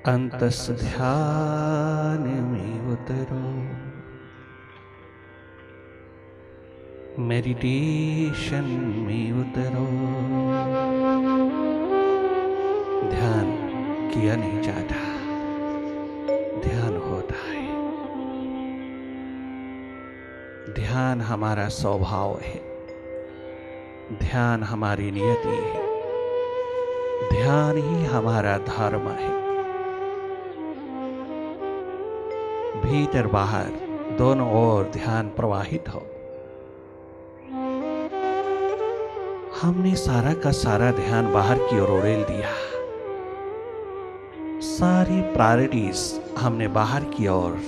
अंतस ध्यान में उतरो, मेडिटेशन में उतरो। ध्यान किया नहीं जाता, ध्यान होता है। ध्यान हमारा स्वभाव है, ध्यान हमारी नियति है, ध्यान ही हमारा धर्म है। भीतर बाहर दोनों ओर ध्यान प्रवाहित हो। हमने सारा का सारा ध्यान बाहर की ओर उड़ेल दिया। सारी प्रायोरिटीज हमने बाहर की ओर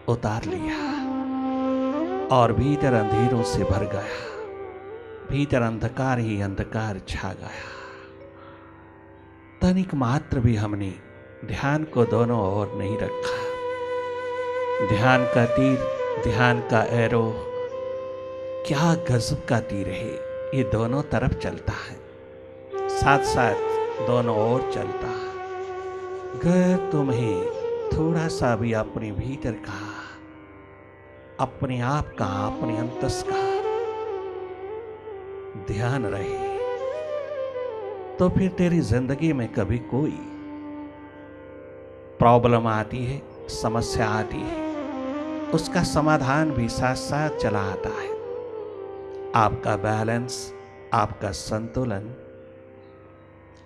उतार लिया और भीतर अंधेरों से भर गया। भीतर अंधकार ही अंधकार छा गया। तनिक मात्र भी हमने ध्यान को दोनों ओर नहीं रखा। ध्यान का तीर, ध्यान का एरो, क्या गजब का तीर है। ये दोनों तरफ चलता है, साथ साथ दोनों ओर चलता है। अगर तुम्हें थोड़ा सा भी अपने भीतर का, अपने आप का, अपने अंतस का ध्यान रहे तो फिर तेरी जिंदगी में कभी कोई प्रॉब्लम आती है, समस्या आती है, उसका समाधान भी साथ साथ चला आता है। आपका बैलेंस, आपका संतुलन,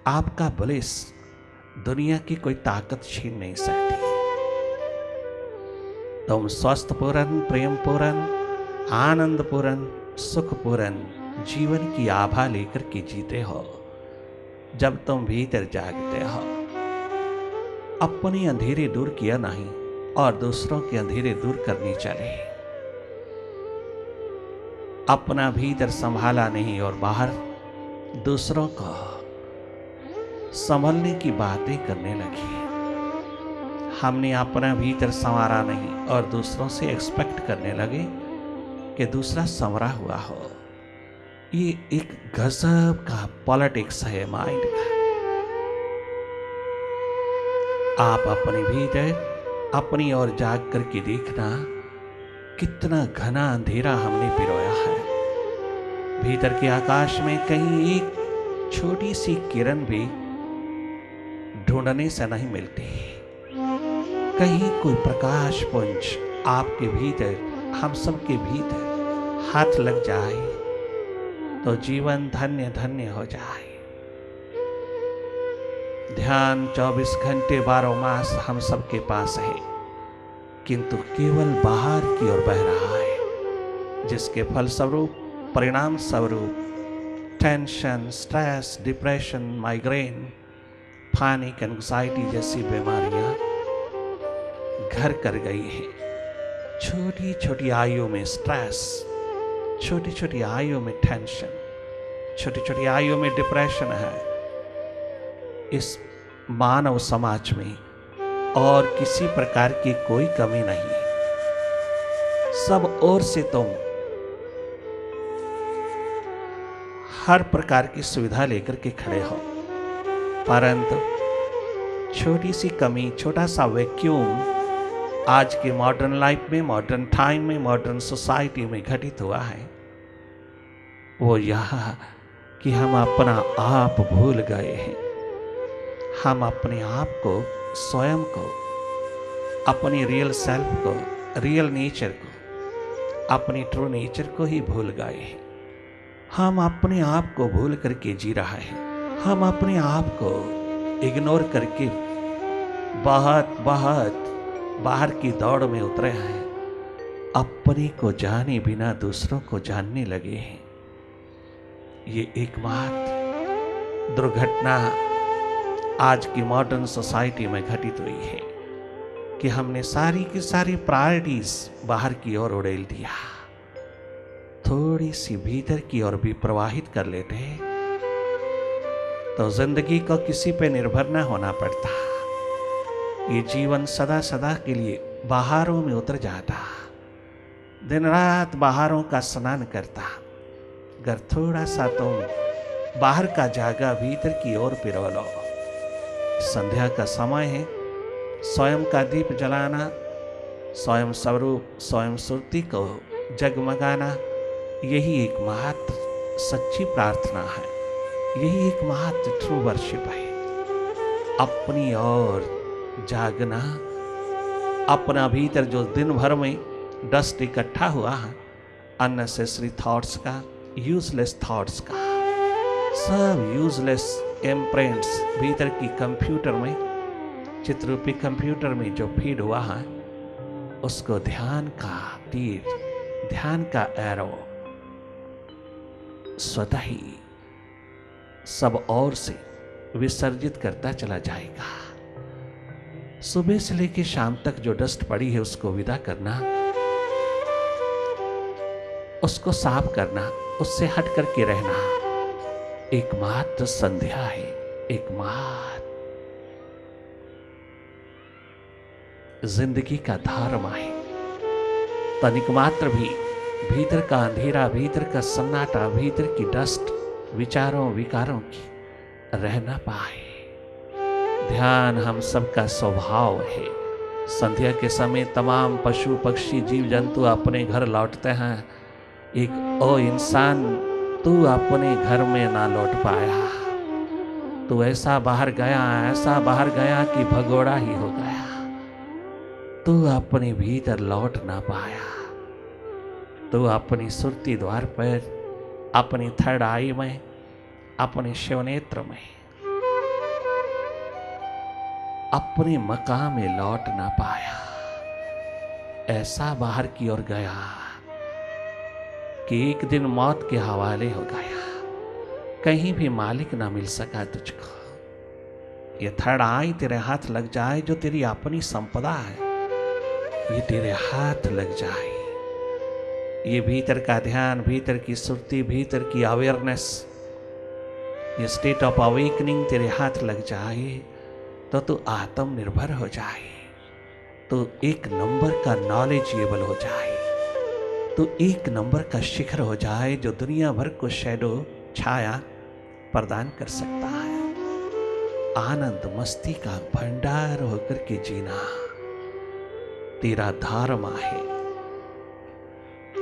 आपका ब्लिस दुनिया की कोई ताकत छीन नहीं सकती। तुम स्वस्थ पूर्ण, प्रेम पूर्ण, आनंद पूर्ण, सुख पूर्ण जीवन की आभा लेकर के जीते हो जब तुम भीतर जागते हो। अपने अंधेरे दूर किया नहीं और दूसरों के अंधेरे दूर करने चले। अपना भीतर संभाला नहीं और बाहर दूसरों को संभलने की बातें करने लगी। हमने अपना भीतर संवारा नहीं और दूसरों से एक्सपेक्ट करने लगे कि दूसरा संवरा हुआ हो। ये एक गजब का पॉलिटिक्स है माइंड का। आप अपने भीतर अपनी ओर जाग करके देखना, कितना घना अंधेरा हमने पिरोया है। भीतर के आकाश में कहीं एक छोटी सी किरण भी ढूंढने से नहीं मिलती। कहीं कोई प्रकाश पुंज आपके भीतर, हम सबके भीतर हाथ लग जाए तो जीवन धन्य धन्य हो जाए। ध्यान 24 घंटे 12 मास हम सबके पास है, किंतु केवल बाहर की ओर बह रहा है, जिसके फलस्वरूप, परिणाम स्वरूप tension, stress, depression, migraine, panic, anxiety जैसी बीमारियां घर कर गई है। छोटी छोटी आयु में स्ट्रेस, छोटी छोटी आयु में टेंशन, छोटी छोटी आयु में डिप्रेशन है। इस मानव समाज में और किसी प्रकार की कोई कमी नहीं। सब ओर से तुम हर प्रकार की सुविधा लेकर के खड़े हो, परंतु छोटी सी कमी, छोटा सा वैक्यूम आज के मॉडर्न लाइफ में, मॉडर्न टाइम में, मॉडर्न सोसाइटी में घटित हुआ है। वो यह कि हम अपना आप भूल गए हैं। हम अपने आप को, स्वयं को, अपनी रियल सेल्फ को, रियल नेचर को, अपनी ट्रू नेचर को ही भूल गए हैं। हम अपने आप को भूल करके जी रहा है। हम अपने आप को इग्नोर करके बहुत बहुत बाहर की दौड़ में उतरे हैं। अपने को जाने बिना दूसरों को जानने लगे हैं। ये एकमात्र दुर्घटना आज की मॉडर्न सोसाइटी में घटित हुई है कि हमने सारी की सारी प्रायोरिटीज बाहर की ओर उड़ेल दिया। थोड़ी सी भीतर की ओर भी प्रवाहित कर लेते तो जिंदगी को किसी पे निर्भर न होना पड़ता। ये जीवन सदा सदा के लिए बाहरों में उतर जाता। दिन रात बाहरों का स्नान करता। अगर थोड़ा सा तुम बाहर का जागा भीतर की ओर पिरो लो, संध्या का समय है। स्वयं का दीप जलाना, स्वयं स्वरूप, स्वयं सुरती को जगमगाना, यही एकमात्र सच्ची प्रार्थना है, यही एकमात्र ट्रू वर्शिप है। अपनी ओर जागना, अपना भीतर जो दिन भर में डस्ट इकट्ठा हुआ है, अननेसेसरी थॉट्स का, यूजलेस थॉट्स का, सब यूजलेस इम्प्रिंट्स भीतर की कंप्यूटर में, चित्ररूपी कंप्यूटर में जो फीड हुआ है, उसको ध्यान का तीर, ध्यान का एरो स्वतः ही सब ओर से विसर्जित करता चला जाएगा। सुबह से लेकर शाम तक जो डस्ट पड़ी है उसको विदा करना, उसको साफ करना, उससे हट करके रहना, एकमात्र संध्या है, एकमात्र जिंदगी का धर्म है। तनिक मात्र भी भीतर का अंधेरा, भीतर का सन्नाटा, भीतर की डस्ट विचारों विकारों की रह ना पाए। ध्यान हम सबका स्वभाव है। संध्या के समय तमाम पशु पक्षी जीव जंतु अपने घर लौटते हैं। एक ओ इंसान, तू अपने घर में ना लौट पाया, तू ऐसा बाहर गया, ऐसा बाहर गया कि भगोड़ा ही हो गया। तू अपने भीतर लौट ना पाया, तू अपनी सुरती द्वार पर, अपनी थर्ड आई में, अपने शिवनेत्र में, अपने मकाम में लौट ना पाया। ऐसा बाहर की ओर गया कि एक दिन मौत के हवाले हो गया। कहीं भी मालिक ना मिल सका तुझको। ये थर्ड आई तेरे हाथ लग जाए, जो तेरी अपनी संपदा है, ये तेरे हाथ लग जाए। ये भीतर का ध्यान, भीतर की सुरती, भीतर की अवेयरनेस, ये स्टेट ऑफ अवेकनिंग तेरे हाथ लग जाए तो तू आत्मनिर्भर हो जाए, तो एक नंबर का नॉलेजेबल हो जाए, तो एक नंबर का शिखर हो जाए जो दुनिया भर को शैडो, छाया प्रदान कर सकता है। आनंद मस्ती का भंडार होकर के जीना तेरा धर्म है।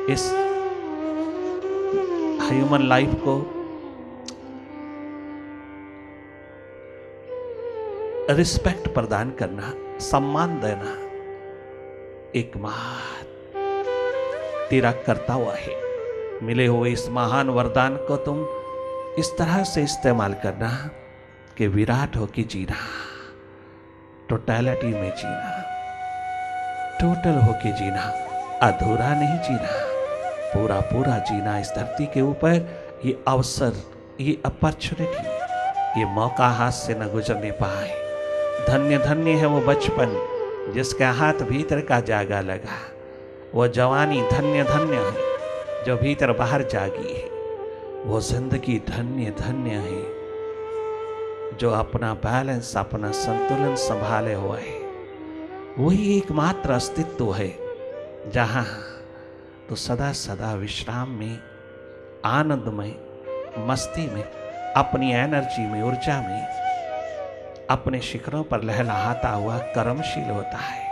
इस ह्यूमन लाइफ को रिस्पेक्ट प्रदान करना, सम्मान देना, एकमात्र तेरा कर्तव्य है। मिले हुए इस महान वरदान को तुम इस तरह से इस्तेमाल करना कि विराट होके जीना, टोटलिटी में जीना, टोटल होके जीना, अधूरा नहीं जीना, पूरा पूरा जीना। इस धरती के ऊपर ये अवसर, ये अपॉर्चुनिटी, ये मौका हाथ से न गुजरने पाए। धन्य धन्य है वो बचपन जिसके हाथ भीतर का जागा लगा, वो जवानी धन्य धन्य है जो भीतर बाहर जागी है, वो जिंदगी धन्य धन्य है जो अपना बैलेंस, अपना संतुलन संभाले हुआ है। वही एकमात्र अस्तित्व है जहाँ तो सदा सदा विश्राम में, आनंद में, मस्ती में, अपनी एनर्जी में, ऊर्जा में, अपने शिखरों पर लहलहाता हुआ कर्मशील होता है।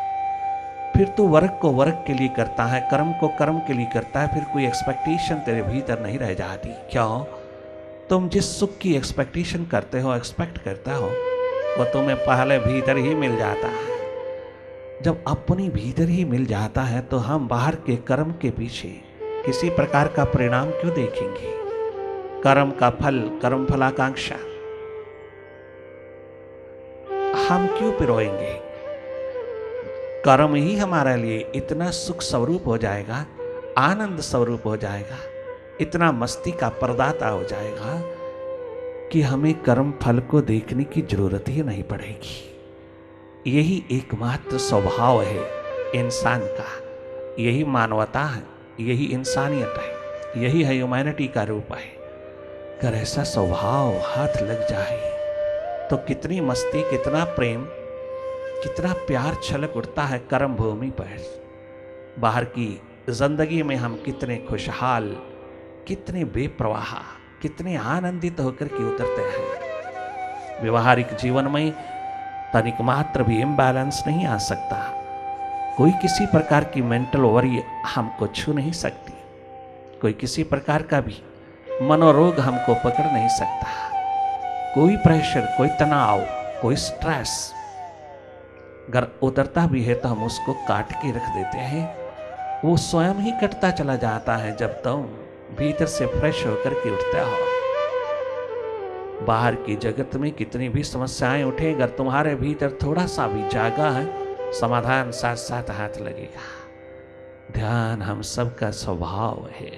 फिर तू वर्क को वर्क के लिए करता है, कर्म को कर्म के लिए करता है, फिर कोई एक्सपेक्टेशन तेरे भीतर नहीं रह जाती। क्यों? तुम जिस सुख की एक्सपेक्टेशन करते हो, एक्सपेक्ट करता हो, वो तुम्हें पहले भीतर ही मिल जाता है। जब अपनी भीतर ही मिल जाता है तो हम बाहर के कर्म के पीछे किसी प्रकार का परिणाम क्यों देखेंगे? कर्म का फल, कर्म फलाकांक्षा हम क्यों पिरोएंगे? कर्म ही हमारे लिए इतना सुख स्वरूप हो जाएगा, आनंद स्वरूप हो जाएगा, इतना मस्ती का प्रदाता हो जाएगा कि हमें कर्म फल को देखने की जरूरत ही नहीं पड़ेगी। यही एकमात्र स्वभाव है इंसान का, यही मानवता है, यही इंसानियत है, यही ह्यूमैनिटी का रूप है। अगर ऐसा स्वभाव हाथ लग जाए तो कितनी मस्ती, कितना प्रेम, कितना प्यार छलक उठता है कर्म भूमि पर। बाहर की जिंदगी में हम कितने खुशहाल, कितने बेप्रवाह, कितने आनंदित होकर के उतरते हैं। व्यवहारिक जीवन में तनिक मात्र भी इम्बैलेंस नहीं आ सकता। कोई किसी प्रकार की मेंटल वरी हमको छू नहीं सकती, कोई किसी प्रकार का भी मनोरोग हमको पकड़ नहीं सकता। कोई प्रेशर, कोई तनाव, कोई स्ट्रेस अगर उतरता भी है तो हम उसको काट के रख देते हैं। वो स्वयं ही कटता चला जाता है जब तुम भीतर से फ्रेश होकर के उठते हो। बाहर की जगत में कितनी भी समस्याएं उठे, अगर तुम्हारे भीतर थोड़ा सा भी जागा है, समाधान साथ साथ हाथ लगेगा। ध्यान हम सबका स्वभाव है।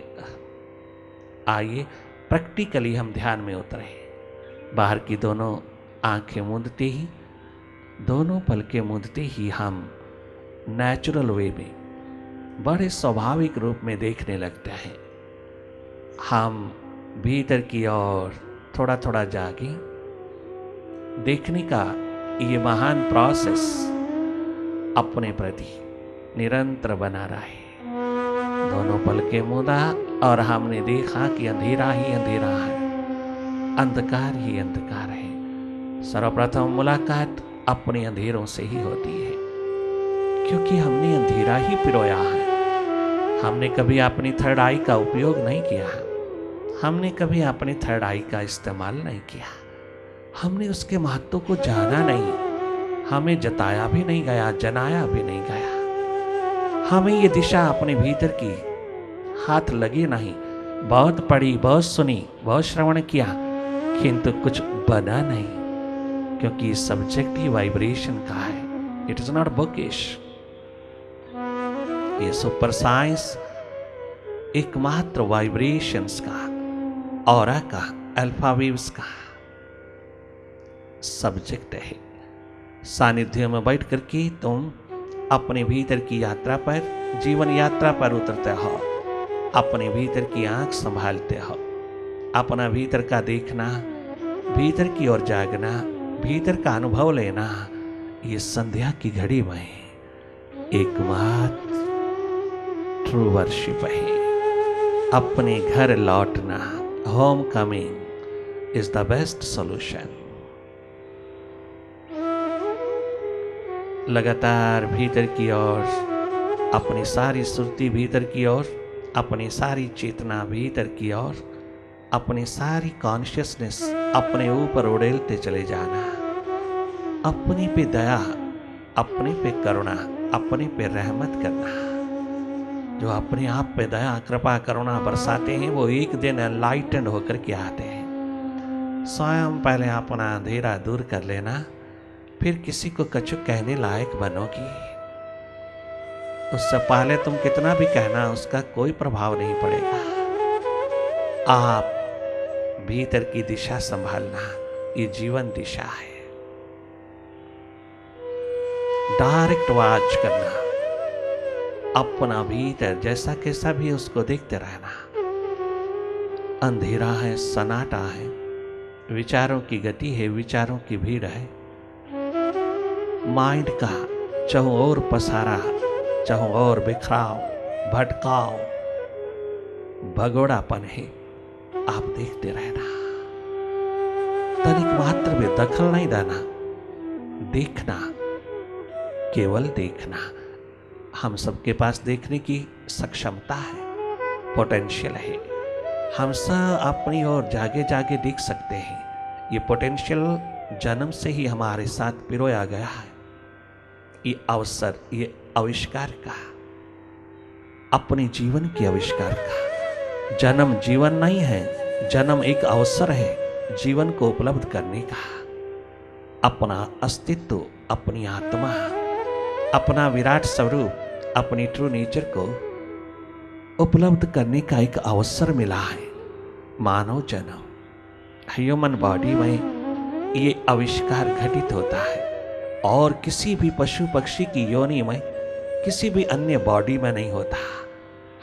आइए प्रैक्टिकली हम ध्यान में उतरे। बाहर की दोनों आंखें मूंदते ही, दोनों पलकें मूंदते ही हम नेचुरल वे में, बड़े स्वाभाविक रूप में देखने लगते हैं। हम भीतर की ओर थोड़ा थोड़ा जागे। देखने का ये महान प्रोसेस अपने प्रति निरंतर बना रहे। दोनों पलकें मूंदा और हमने देखा कि अंधेरा ही अंधेरा है, अंधकार ही अंधकार है। सर्वप्रथम मुलाकात अपने अंधेरों से ही होती है, क्योंकि हमने अंधेरा ही पिरोया है। हमने कभी अपनी थर्ड आई का उपयोग नहीं किया, हमने कभी अपनी थर्ड आई का इस्तेमाल नहीं किया, हमने उसके महत्व को जाना नहीं, हमें जताया भी नहीं गया, जनाया भी नहीं गया। हमें ये दिशा अपने भीतर की हाथ लगी नहीं। बहुत पढ़ी, बहुत सुनी, बहुत श्रवण किया, किंतु कुछ बना नहीं, क्योंकि सब्जेक्टिव वाइब्रेशन का है। It is not bookish. ये सुपर साइंस एकमात्र वाइब्रेशंस का, ऑरा का, अल्फा वेव्स का सब्जेक्ट है। सानिध्य में बैठ करके तुम अपने भीतर की यात्रा पर, जीवन यात्रा पर उतरते हो। अपने भीतर की आंख संभालते हो, अपना भीतर का देखना, भीतर की ओर जागना, भीतर का अनुभव लेना। ये संध्या की घड़ी में एकमात्र ट्रू वर्शिप है। अपने घर लौटना, home coming is the best solution. लगातार भीतर की ओर, अपनी सारी सुरती भीतर की ओर, अपनी सारी चेतना भीतर की ओर, अपनी सारी कॉन्शियसनेस अपने ऊपर उड़ेलते चले जाना। अपने पे दया, अपने पे करुणा, अपने पे रहमत करना। जो अपने आप पे दया, कृपा, करुणा बरसाते हैं, वो एक दिन एनलाइटेंड होकर के आते हैं। स्वयं पहले अपना अंधेरा दूर कर लेना, फिर किसी को कछु कहने लायक बनोगी। उससे पहले तुम कितना भी कहना, उसका कोई प्रभाव नहीं पड़ेगा। आप भीतर की दिशा संभालना, ये जीवन दिशा है। डायरेक्ट वॉच करना, अपना भीतर जैसा कैसा भी उसको देखते रहना। अंधेरा है, सन्नाटा है, विचारों की गति है, विचारों की भीड़ है। माइंड का चाहों और पसारा, चाहों और बिखराव, भटकाव, भगोड़ापन है। आप देखते रहना, तनिक मात्र में दखल नहीं देना, देखना, केवल देखना। हम सबके पास देखने की सक्षमता है, पोटेंशियल है। हम सब अपनी ओर जागे जागे देख सकते हैं। ये पोटेंशियल जन्म से ही हमारे साथ पिरोया गया है। ये अवसर, ये आविष्कार का, अपने जीवन के आविष्कार का। जन्म जीवन नहीं है, जन्म एक अवसर है जीवन को उपलब्ध करने का। अपना अस्तित्व, अपनी आत्मा, अपना विराट स्वरूप, अपनी ट्रू नेचर को उपलब्ध करने का एक अवसर मिला है। मानव जन्म, ह्यूमन बॉडी में ये आविष्कार घटित होता है और किसी भी पशु पक्षी की योनि में, किसी भी अन्य बॉडी में नहीं होता।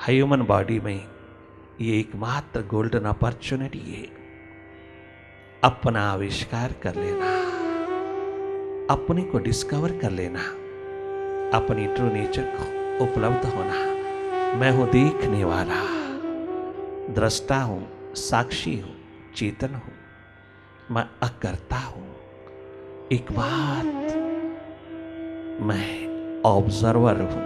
ह्यूमन बॉडी में ये एकमात्र गोल्डन अपॉर्चुनिटी है। अपना आविष्कार कर लेना, अपने को डिस्कवर कर लेना, अपनी ट्रू नेचर को उपलब्ध होना। मैं हूं देखने वाला, दृष्टा हूं, साक्षी हूं, चेतन हूं, मैं अकर्ता हूं। एक बात मैं ऑब्जर्वर हूं,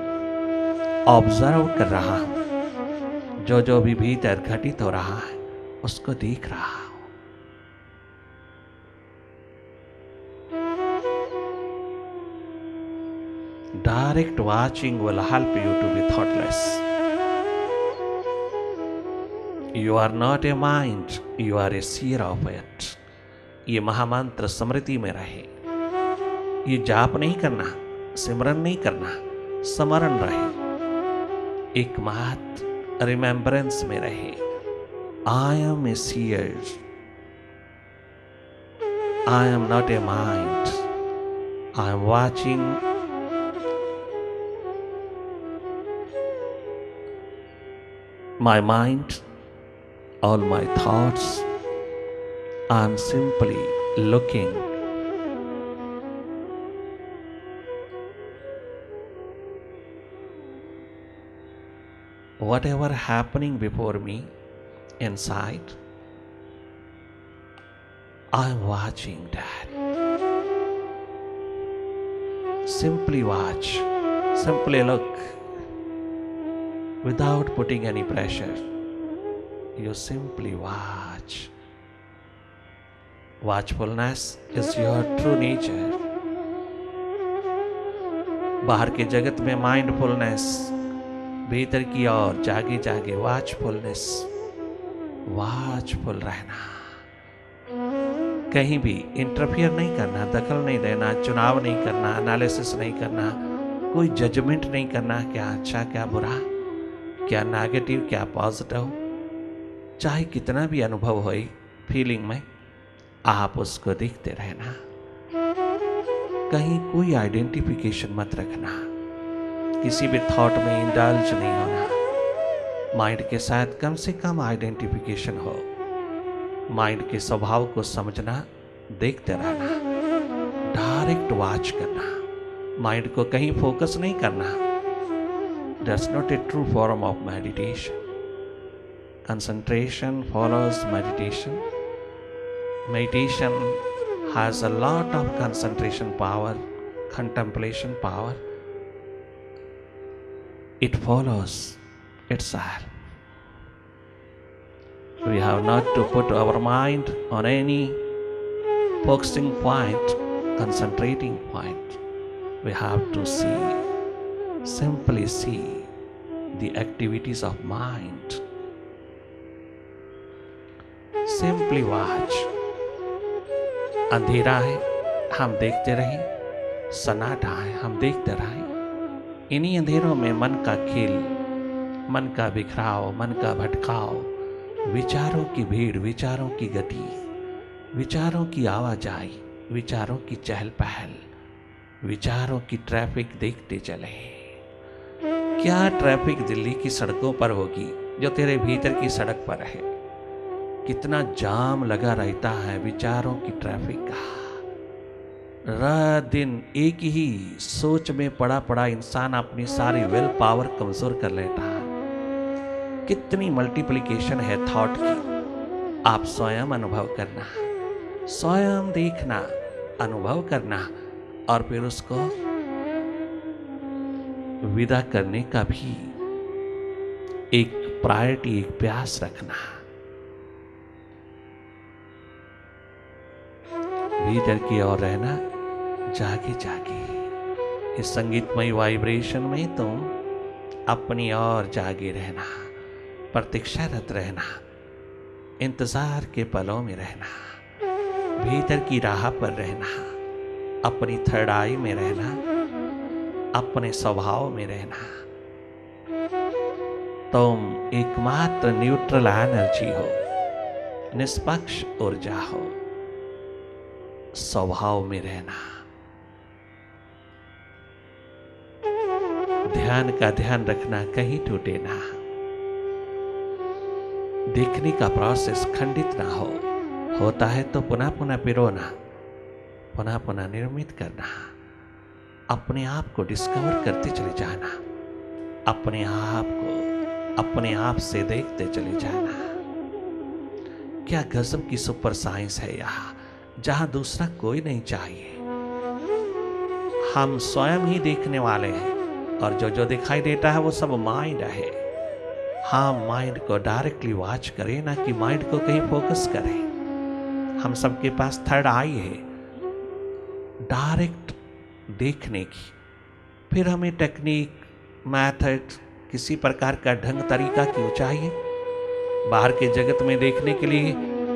ऑब्जर्व कर रहा हूं, जो जो भी भीतर घटित हो रहा है उसको देख रहा हूं। Direct watching will help you to be thoughtless. You are not a mind, you are a seer of it. ये महामंत्र स्मृति में रहे। ये जाप नहीं करना, सिमरन नहीं करना, स्मरण रहे, एकमात्र रिमेम्बरेंस में रहे। I am a seer. I am not a mind. I am watching my mind, all my thoughts. I am simply looking. Whatever happening before me inside, I am watching that. Simply watch, simply look, without putting any pressure. You simply watch. Watchfulness is your true nature. बाहर के जगत में mindfulness, भीतर की ओर जागे जागे वॉचफुलनेस, watchful रहना, कहीं भी इंटरफियर नहीं करना, दखल नहीं देना, चुनाव नहीं करना, एनालिसिस नहीं करना, कोई जजमेंट नहीं करना, क्या अच्छा क्या बुरा, क्या नेगेटिव क्या पॉजिटिव, चाहे कितना भी अनुभव हो फीलिंग में, आप उसको देखते रहना। कहीं कोई आइडेंटिफिकेशन मत रखना, किसी भी थॉट में इंडल्ज नहीं होना। माइंड के साथ कम से कम आइडेंटिफिकेशन हो, माइंड के स्वभाव को समझना, देखते रहना, डायरेक्ट वॉच करना, माइंड को कहीं फोकस नहीं करना। That's not a true form of meditation. Concentration follows meditation. Meditation has a lot of concentration power, contemplation power. It follows itself. We have not to put our mind on any focusing point, concentrating point. We have to see, simply see the activities of mind. Simply watch. अंधेरा है, हम देखते रहें, सन्नाटा है, हम देखते रहें। इन्हीं अंधेरों में मन का खेल, मन का बिखराव, मन का भटकाव, विचारों की भीड़, विचारों की गति, विचारों की आवाजाही, विचारों की चहल पहल, विचारों की ट्रैफिक देखते चले। क्या ट्रैफिक दिल्ली की सड़कों पर होगी जो तेरे भीतर की सड़क पर है? कितना जाम लगा रहता है विचारों की ट्रैफिक का। रात दिन एक ही सोच में पड़ा पड़ा इंसान अपनी सारी विल पावर कमजोर कर लेता है। कितनी मल्टीप्लिकेशन है थॉट की। आप स्वयं अनुभव करना, स्वयं देखना, अनुभव करना और फिर उसको विदा करने का भी एक प्रायोरिटी, एक प्यास रखना। भीतर की ओर रहना, जागे जागे इस संगीतमय वाइब्रेशन में तुम अपनी ओर जागे रहना, प्रतीक्षारत रहना, इंतजार के पलों में रहना, भीतर की राह पर रहना, अपनी थर्ड आई में रहना, अपने स्वभाव में रहना। तुम एकमात्र न्यूट्रल एनर्जी हो, निष्पक्ष ऊर्जा हो। स्वभाव में रहना, ध्यान का ध्यान रखना, कहीं टूटे ना। देखने का प्रोसेस खंडित ना हो, होता है तो पुनः पुनः पिरोना, पुनः पुनः निर्मित करना। अपने आप को डिस्कवर करते चले जाना, अपने आप को अपने आप से देखते चले जाना। क्या गजब की सुपर साइंस है यहाँ, जहां दूसरा कोई नहीं चाहिए। हम स्वयं ही देखने वाले हैं और जो जो दिखाई देता है वो सब माइंड है। हम माइंड को डायरेक्टली वॉच करें, ना कि माइंड को कहीं फोकस करें। हम सबके पास थर्ड आई है डायरेक्ट देखने की। फिर हमें टेक्निक, मेथड, किसी प्रकार का ढंग तरीका क्यों चाहिए? बाहर के जगत में देखने के लिए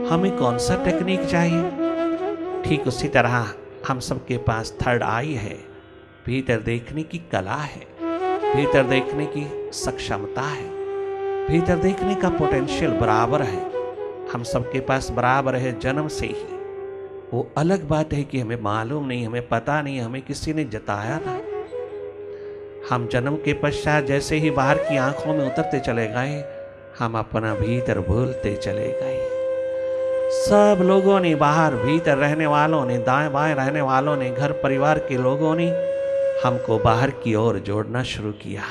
हमें कौन सा टेक्निक चाहिए? ठीक उसी तरह हम सबके पास थर्ड आई है, भीतर देखने की कला है, भीतर देखने की सक्षमता है, भीतर देखने का पोटेंशियल बराबर है। हम सबके पास बराबर है जन्म से ही। वो अलग बात है कि हमें मालूम नहीं, हमें पता नहीं, हमें किसी ने जताया ना। हम जन्म के पश्चात जैसे ही बाहर की आंखों में उतरते चले गए, हम अपना भीतर भूलते चले गए। सब लोगों ने, बाहर भीतर रहने वालों ने, दाएं बाएं रहने वालों ने, घर परिवार के लोगों ने हमको बाहर की ओर जोड़ना शुरू किया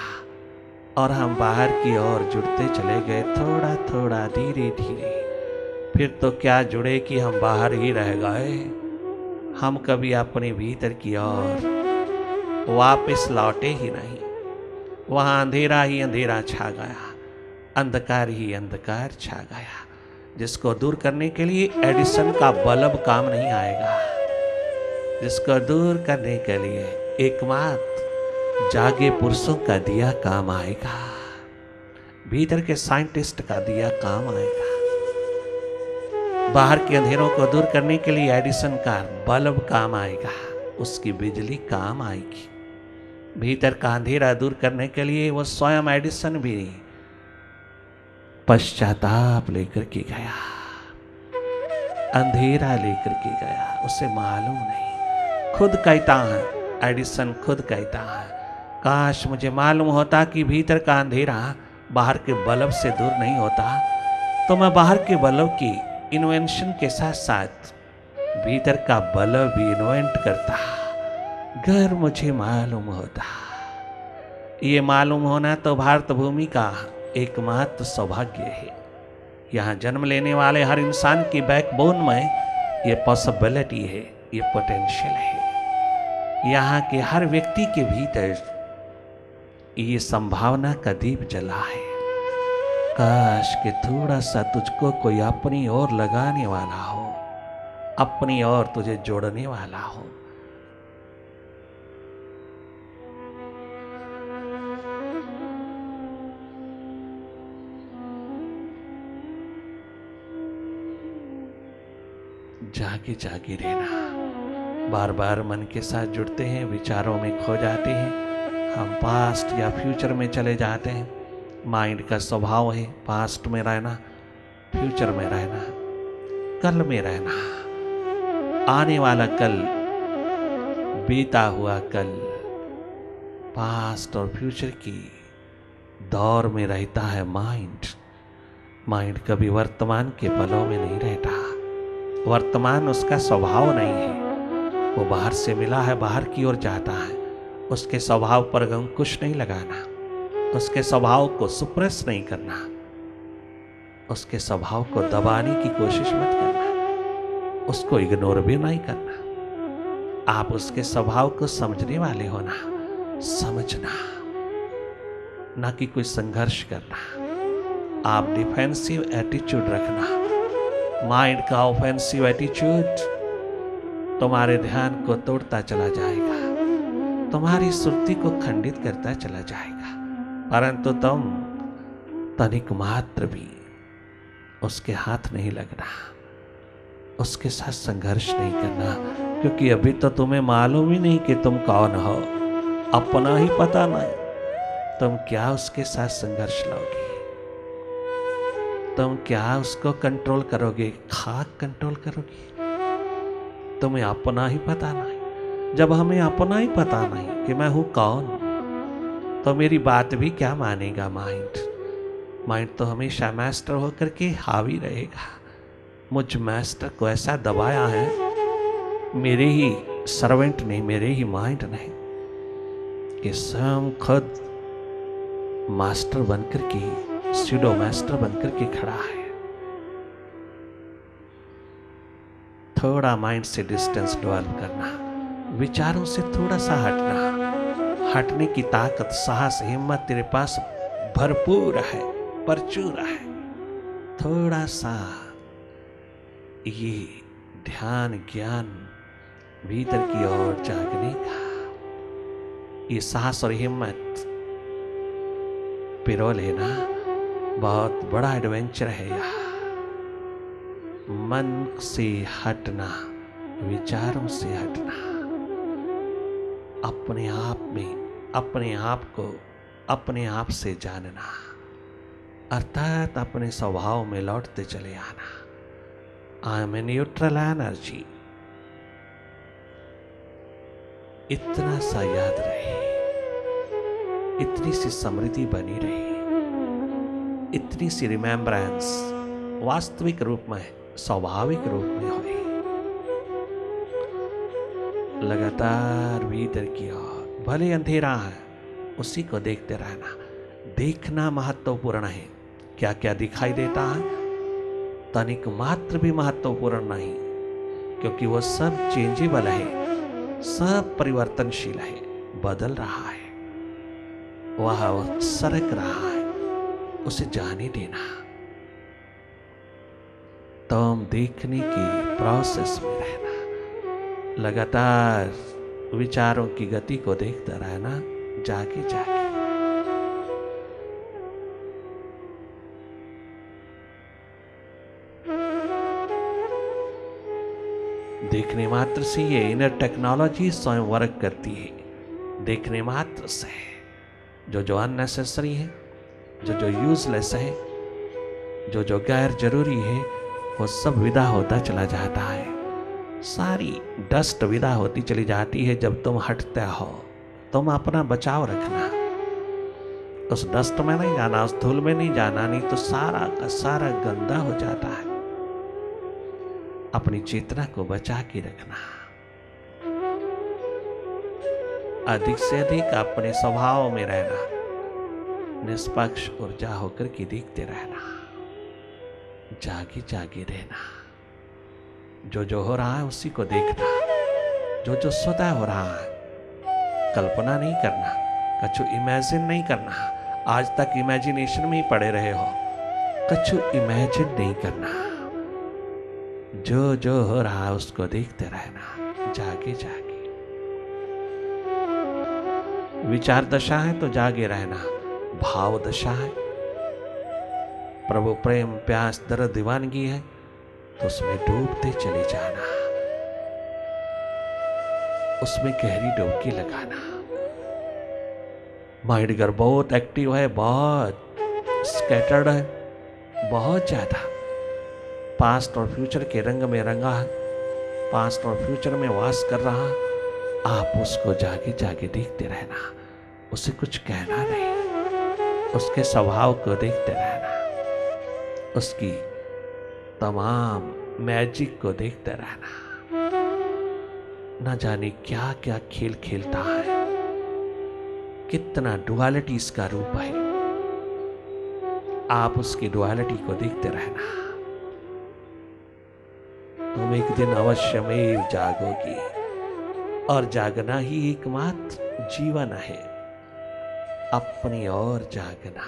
और हम बाहर की ओर जुड़ते चले गए, थोड़ा थोड़ा, धीरे धीरे। फिर तो क्या जुड़े कि हम बाहर ही रह गए। हम कभी अपने भीतर की ओर वापस लौटे ही नहीं। वहाँ अंधेरा ही अंधेरा छा गया, अंधकार ही अंधकार छा गया, जिसको दूर करने के लिए एडिसन का बल्ब काम नहीं आएगा। जिसको दूर करने के लिए एकमात्र जागे पुरुषों का दिया काम आएगा, भीतर के साइंटिस्ट का दिया काम आएगा। बाहर के अंधेरों को दूर करने के लिए एडिसन का बल्ब काम आएगा, उसकी बिजली काम आएगी। भीतर का अंधेरा दूर करने के लिए वो स्वयं एडिसन भी पश्चाताप लेकर के गया, अंधेरा लेकर के गया। उसे मालूम नहीं, खुद कहता है एडिसन, खुद कहता है, काश मुझे मालूम होता कि भीतर का अंधेरा बाहर के बल्ब से दूर नहीं होता, तो मैं बाहर के बल्ब की इन्वेंशन के साथ साथ भीतर का बल्ब भी इन्वेंट करता। घर मुझे मालूम होता। ये मालूम होना तो भारत भूमि का एकमात्र सौभाग्य है। यहाँ जन्म लेने वाले हर इंसान की बैकबोन में ये पॉसिबिलिटी है, ये पोटेंशियल है। यहाँ के हर व्यक्ति के भीतर ये संभावना का दीप जला है। काश कि थोड़ा सा तुझको कोई अपनी ओर लगाने वाला हो, अपनी ओर तुझे जोड़ने वाला हो। जागे जागे रहना। बार बार मन के साथ जुड़ते हैं, विचारों में खो जाते हैं, हम पास्ट या फ्यूचर में चले जाते हैं। माइंड का स्वभाव है पास्ट में रहना, फ्यूचर में रहना, कल में रहना। आने वाला कल, बीता हुआ कल, पास्ट और फ्यूचर की दौर में रहता है माइंड। माइंड कभी वर्तमान के पलों में नहीं रहता। वर्तमान उसका स्वभाव नहीं है। वो बाहर से मिला है, बाहर की ओर जाता है। उसके स्वभाव पर अंकुश नहीं लगाना, उसके स्वभाव को सुप्रेस नहीं करना, उसके स्वभाव को दबाने की कोशिश मत करना, उसको इग्नोर भी नहीं करना। आप उसके स्वभाव को समझने वाले हो ना, समझना, ना कि कोई संघर्ष करना। आप डिफेंसिव एटीट्यूड रखना। माइंड का ऑफेंसिव एटीट्यूड तुम्हारे ध्यान को तोड़ता चला जाएगा, तुम्हारी सुरती को खंडित करता चला जाएगा, परंतु तुम तनिक मात्र भी उसके हाथ नहीं लगना, उसके साथ संघर्ष नहीं करना, क्योंकि अभी तो तुम्हें मालूम ही नहीं कि तुम कौन हो। अपना ही पता नहीं, तुम क्या उसके साथ संघर्ष लोगे, तुम क्या उसको कंट्रोल करोगे, खाक कंट्रोल करोगे। तुम्हें अपना ही पता नहीं। जब हमें अपना ही पता नहीं कि मैं हूं कौन, तो मेरी बात भी क्या मानेगा माइंड। माइंड तो हमेशा मास्टर होकर के हावी रहेगा। मुझ मास्टर को ऐसा दबाया है मेरे ही सर्वेंट ने, मेरे ही माइंड ने, कि स्वयं खुद मास्टर बनकर के, स्यूडो मास्टर बनकर के खड़ा है। थोड़ा माइंड से डिस्टेंस डेवलप करना, विचारों से थोड़ा सा हटना, हटने की ताकत, साहस, हिम्मत तेरे पास भरपूर है, प्रचुर है। थोड़ा सा ये ध्यान ज्ञान भीतर की ओर जागने का, ये साहस और हिम्मत पिरो लेना। बहुत बड़ा एडवेंचर है यह। मन से हटना, विचारों से हटना, अपने आप में अपने आप को अपने आप से जानना, अर्थात अपने स्वभाव में लौटते चले आना। I am a neutral energy. इतना सा याद रहे, इतनी सी स्मृति बनी रही, इतनी सी रिमेम्बरेंस वास्तविक रूप में, स्वाभाविक रूप में हुई। लगातार भीतर की ओर, भले अंधेरा है उसी को देखते रहना। देखना महत्वपूर्ण है। क्या क्या दिखाई देता है तनिक मात्र भी महत्वपूर्ण नहीं, क्योंकि वह सब चेंजेबल है, सब परिवर्तनशील है, बदल रहा है, वह सरक रहा है, उसे जाने देना। तुम देखने की प्रोसेस में रहना, लगातार विचारों की गति को देखता रहना, जागे जागे। देखने मात्र से ये इनर टेक्नोलॉजी स्वयं वर्क करती है। देखने मात्र से जो अननेसेसरी है, जो यूजलेस है, जो गैर जरूरी है, वो सब विदा होता चला जाता है। सारी डस्ट विदा होती चली जाती है जब तुम हटते हो। तुम अपना बचाव रखना, उस डस्ट में नहीं जाना, उस धूल में नहीं जाना, नहीं तो सारा का सारा गंदा हो जाता है। अपनी चेतना को बचा के रखना, अधिक से अधिक अपने स्वभाव में रहना, निष्पक्ष ऊर्जा होकर के देखते रहना, जागे जागे रहना। जो हो रहा है उसी को देखना, जो स्वतः हो रहा है, कल्पना नहीं करना, कछु इमेजिन नहीं करना। आज तक इमेजिनेशन में ही पड़े रहे हो, कछु इमेजिन नहीं करना। जो हो रहा है उसको देखते रहना, जागे जागे। विचार दशा है तो जागे रहना, भाव दशा है, प्रभु प्रेम प्यास दर्द दीवानगी है तो उसमें डूबते चले जाना, उसमें गहरी डुबकी लगाना। माइंड अगर बहुत एक्टिव है, बहुत स्कैटर्ड है, बहुत ज्यादा पास्ट और फ्यूचर के रंग में रंगा है, पास्ट और फ्यूचर में वास कर रहा, आप उसको जागे जागे देखते रहना, उसे कुछ कहना नहीं, उसके स्वभाव को देखते रहना, उसकी तमाम मैजिक को देखते रहना। न जाने क्या क्या खेल खेलता है, कितना डुअलिटी इसका रूप है, आप उसकी डुअलिटी को देखते रहना। तुम एक दिन अवश्य में जागोगी, और जागना ही एकमात्र जीवन है, अपनी ओर जागना।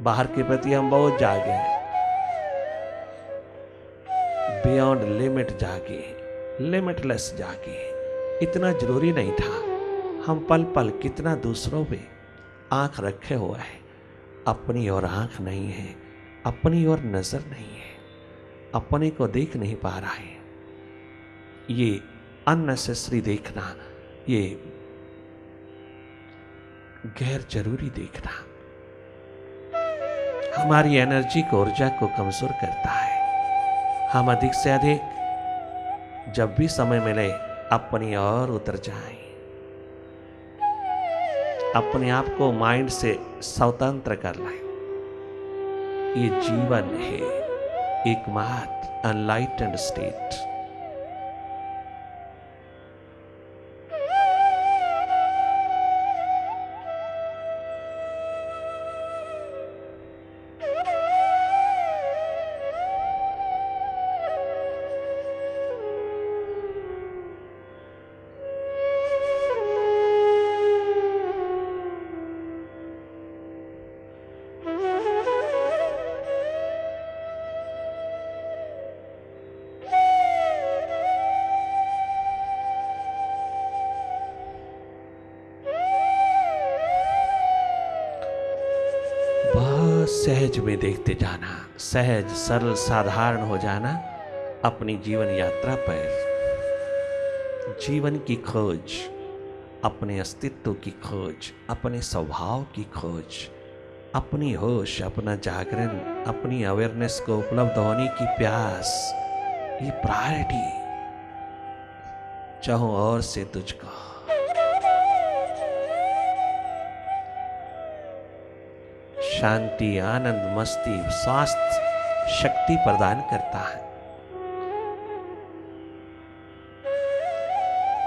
बाहर के प्रति हम बहुत जागे हैं, बियॉन्ड लिमिट जागे, लिमिटलेस जागे। इतना जरूरी नहीं था। हम पल पल कितना दूसरों पे आंख रखे हुए हैं, अपनी ओर आंख नहीं है, अपनी ओर नजर नहीं है, अपने को देख नहीं पा रहा है। ये अननेसेसरी देखना, ये गैर जरूरी देखना हमारी एनर्जी को, ऊर्जा को कमजोर करता है। हम अधिक से अधिक जब भी समय मिले अपनी ओर उतर जाएं, अपने आप को माइंड से स्वतंत्र कर लें। ये जीवन है एकमात्र अनलाइटेंड स्टेट। सहज में देखते जाना, सहज सरल साधारण हो जाना अपनी जीवन यात्रा पर। जीवन की खोज, अपने अस्तित्व की खोज, अपने स्वभाव की खोज, अपनी होश, अपना जागरण, अपनी अवेयरनेस को उपलब्ध होने की प्यास, ये प्रायोरिटी चाहो और से तुझको। शांति, आनंद, मस्ती, स्वास्थ्य, शक्ति प्रदान करता है।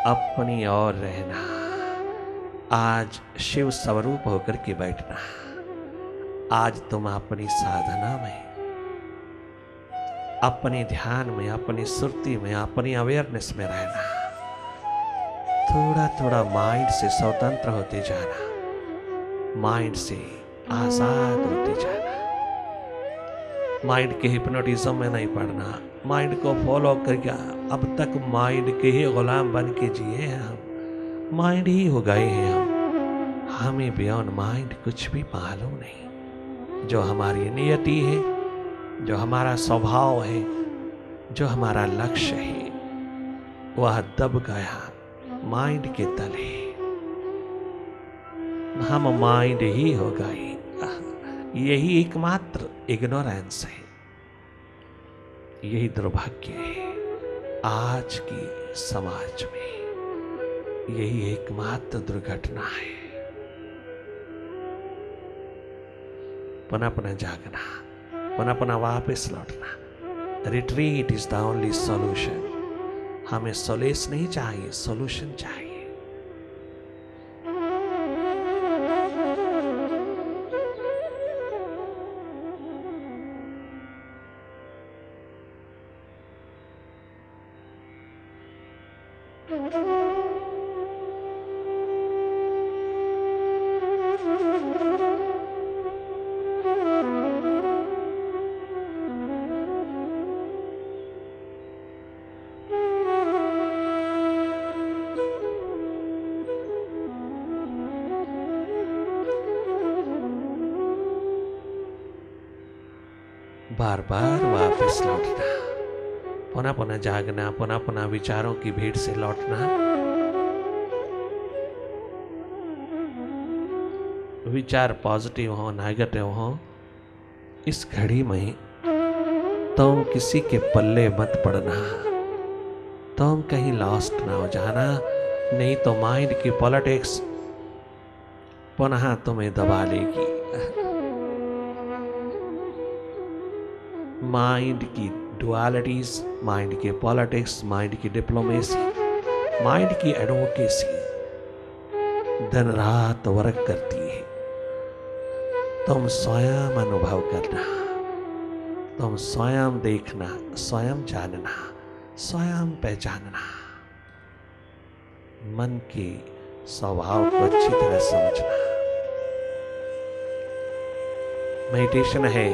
अपनी ओर रहना, आज शिव स्वरूप होकर के बैठना। आज तुम अपनी साधना में, अपने ध्यान में, अपनी सुरती में, अपनी अवेयरनेस में रहना। थोड़ा थोड़ा माइंड से स्वतंत्र होते जाना, माइंड से आजाद होते जाना। माइंड के हिप्नोटिज्म में नहीं पड़ना, माइंड को फॉलो करके। अब तक माइंड के ही गुलाम बन के जिए हैं हम, माइंड ही हो गए हैं हम। हमें बियॉन्ड माइंड कुछ भी मालूम नहीं। जो हमारी नियति है, जो हमारा स्वभाव है, जो हमारा लक्ष्य है, वह दब गया माइंड के तले। हम माइंड ही हो गए। यही एकमात्र इग्नोरेंस है, यही दुर्भाग्य है आज की समाज में। यही एकमात्र दुर्घटना है। पुनः पुनः जागना, पुनः पुनः वापस लौटना। Retreat is the only solution. हमें सोलेस नहीं चाहिए, सॉल्यूशन चाहिए। बार बार वापस लौटना, पुनः पुनः जागना, पुनः पुनः विचारों की भीड़ से लौटना। विचार पॉजिटिव हो, नेगेटिव हो, इस घड़ी में तुम किसी के पल्ले मत पड़ना। तुम कहीं लॉस्ट ना हो जाना, नहीं तो माइंड की पॉलिटिक्स पुनः तुम्हें दबा लेगी। माइंड की डुअलिटीज, माइंड के पॉलिटिक्स, माइंड की डिप्लोमेसी, माइंड की एडवोकेसी दिन रात वर्क करती है। तुम स्वयं अनुभव करना, तुम स्वयं देखना, स्वयं जानना, स्वयं पहचानना। मन के स्वभाव को अच्छी तरह समझना। मेडिटेशन है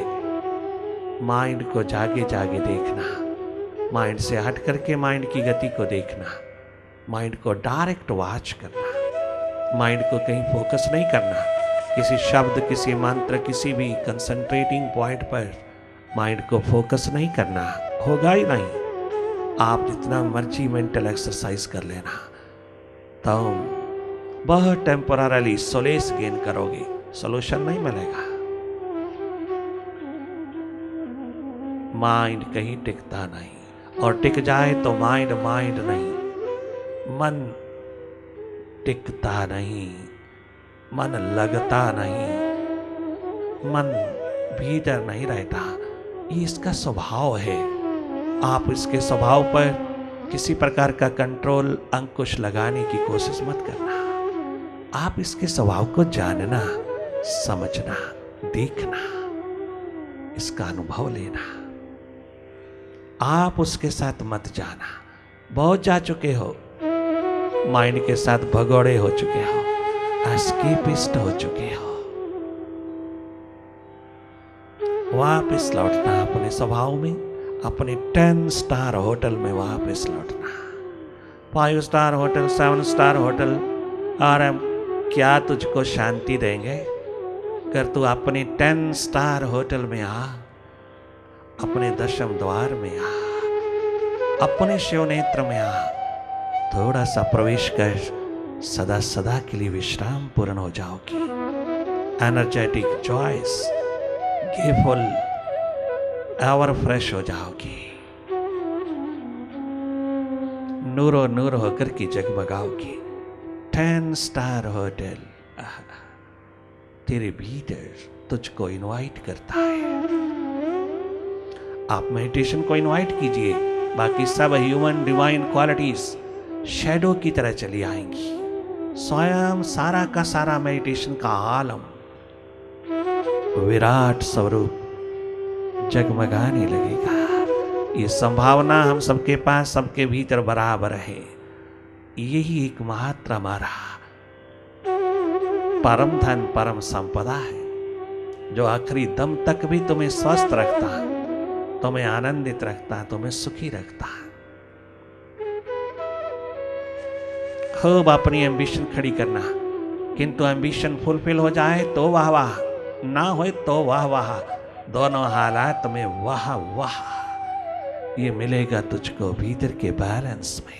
माइंड को जागे जागे देखना, माइंड से हट करके माइंड की गति को देखना, माइंड को डायरेक्ट वॉच करना, माइंड को कहीं फोकस नहीं करना, किसी शब्द, किसी मंत्र, किसी भी कंसंट्रेटिंग पॉइंट पर माइंड को फोकस नहीं करना, होगा ही नहीं। आप जितना मर्जी मेंटल एक्सरसाइज कर लेना, तुम बहुत टेम्पोरली सोलेस गेन करोगे, सोल्यूशन नहीं मिलेगा। माइंड कहीं टिकता नहीं, और टिक जाए तो माइंड माइंड नहीं, मन टिकता नहीं, मन लगता नहीं, मन भीतर नहीं रहता। ये इसका स्वभाव है। आप इसके स्वभाव पर किसी प्रकार का कंट्रोल, अंकुश लगाने की कोशिश मत करना। आप इसके स्वभाव को जानना, समझना, देखना, इसका अनुभव लेना। आप उसके साथ मत जाना। बहुत जा चुके हो, माइंड के साथ भगोड़े हो चुके हो, एस्केपिस्ट हो चुके हो। वापस लौटना अपने स्वभाव में, अपने 10 स्टार होटल में वापस लौटना। 5 स्टार होटल, 7 स्टार होटल, और हम क्या तुझको शांति देंगे? अगर तू अपने 10 स्टार होटल में आ, अपने दशम द्वार में आ, अपने शिव नेत्र में आ, थोड़ा सा प्रवेश कर, सदा सदा के लिए विश्राम पूर्ण हो जाओगी। एनर्जेटिक, जॉयस, गिवफुल, एवर फ्रेश हो जाओगी। नूरो नूर होकर के जगमगाओगी। 10 स्टार होटल तेरे भीतर तुझको इनवाइट करता है। आप मेडिटेशन को इनवाइट कीजिए, बाकी सब ह्यूमन डिवाइन क्वालिटीज शैडो की तरह चली आएंगी। स्वयं सारा का सारा मेडिटेशन का आलम, विराट स्वरूप जगमगाने लगेगा। ये संभावना हम सबके पास, सबके भीतर बराबर है। यही एकमात्र हमारा परम धन, परम संपदा है, जो आखिरी दम तक भी तुम्हें स्वस्थ रखता, तुम्हें आनंदित रखता, तुम्हें सुखी रखता। खूब अपनी एम्बिशन खड़ी करना, किंतु एम्बिशन फुलफिल हो जाए तो वाह वाह, ना हो तो वाह वाह। दोनों हालात में वाह वाह ये मिलेगा तुझको भीतर के बैलेंस में।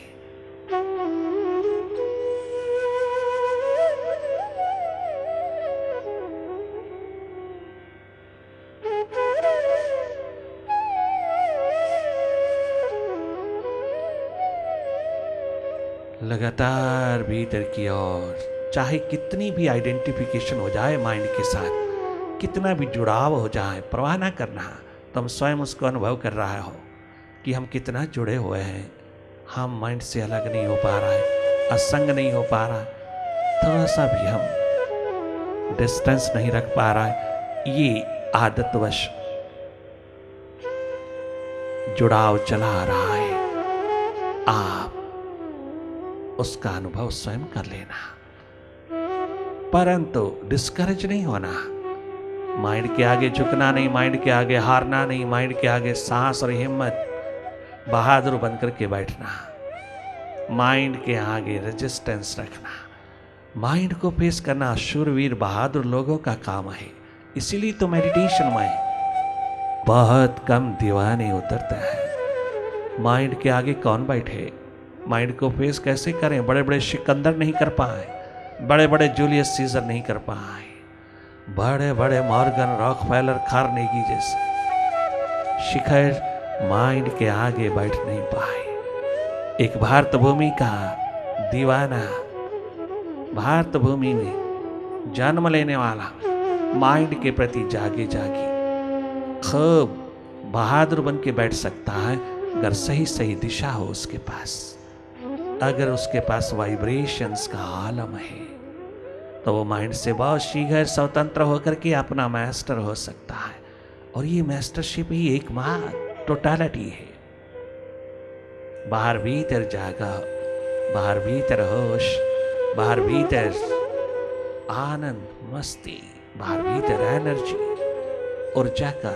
लगातार भीतर की ओर, चाहे कितनी भी आइडेंटिफिकेशन हो जाए माइंड के साथ, कितना भी जुड़ाव हो जाए, परवाह ना करना। तुम स्वयं उसको अनुभव कर रहा हो कि हम कितना जुड़े हुए हैं। हम माइंड से अलग नहीं हो पा रहा है, असंग नहीं हो पा रहा, थोड़ा सा भी हम डिस्टेंस नहीं रख पा रहा है। ये आदतवश जुड़ाव चला आ रहा है। आप उसका अनुभव स्वयं कर लेना, परंतु डिस्करेज नहीं होना। माइंड के आगे झुकना नहीं, माइंड के आगे हारना नहीं, माइंड के आगे साहस और हिम्मत, बहादुर बनकर के बैठना। माइंड के आगे रेजिस्टेंस रखना, माइंड को फेस करना शूरवीर बहादुर लोगों का काम है। इसीलिए तो मेडिटेशन में बहुत कम दीवाने उतरते हैं। माइंड के आगे कौन बैठे, माइंड को फेस कैसे करें। बड़े बड़े सिकंदर नहीं कर पाए, बड़े बड़े जूलियस सीजर नहीं कर पाए, बड़े बड़े मॉर्गन रॉकफेलर, कार्नेगी जैसे शिखर माइंड के आगे बैठ नहीं पाए। एक भारत भूमि का दीवाना, भारत भूमि में जन्म लेने वाला, माइंड के प्रति जागे जागे खूब बहादुर बन के बैठ सकता है, अगर सही सही दिशा हो उसके पास, अगर उसके पास वाइब्रेशंस का आलम है, तो वो माइंड से बहुत शीघ्र स्वतंत्र होकर के अपना मास्टर हो सकता है। और ये मास्टरशिप ही एकमात्र टोटालिटी है। बाहर भीतर जागा, बाहर भीतर होश, बाहर भीतर आनंद मस्ती, बाहर भीतर एनर्जी, ऊर्जा का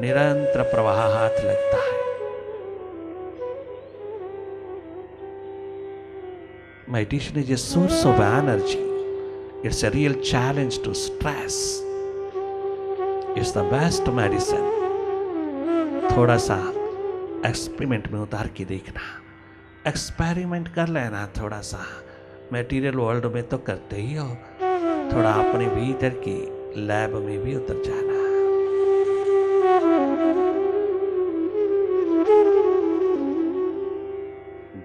निरंतर प्रवाह हाथ लगता है। Meditation is a source of energy. It's a real challenge to stress. It's the best medicine. थोड़ा सा एक्सपेरिमेंट में उतार के देखना, एक्सपेरिमेंट कर लेना थोड़ा सा। मटेरियल वर्ल्ड में तो करते ही हो, थोड़ा अपने भीतर की लैब में भी उतर जाना।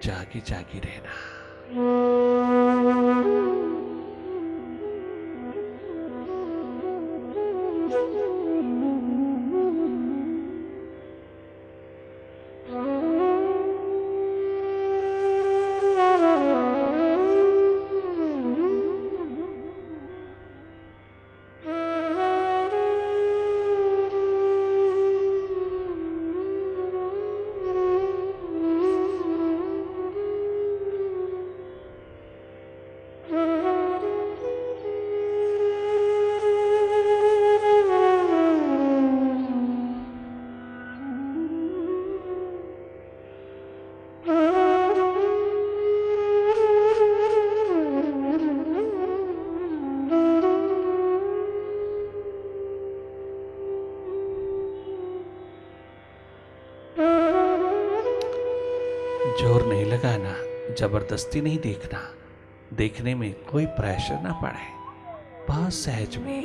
जागी जागी रहना। जोर नहीं लगाना, जबरदस्ती नहीं देखना, देखने में कोई प्रेशर ना पड़े, बहुत सहज में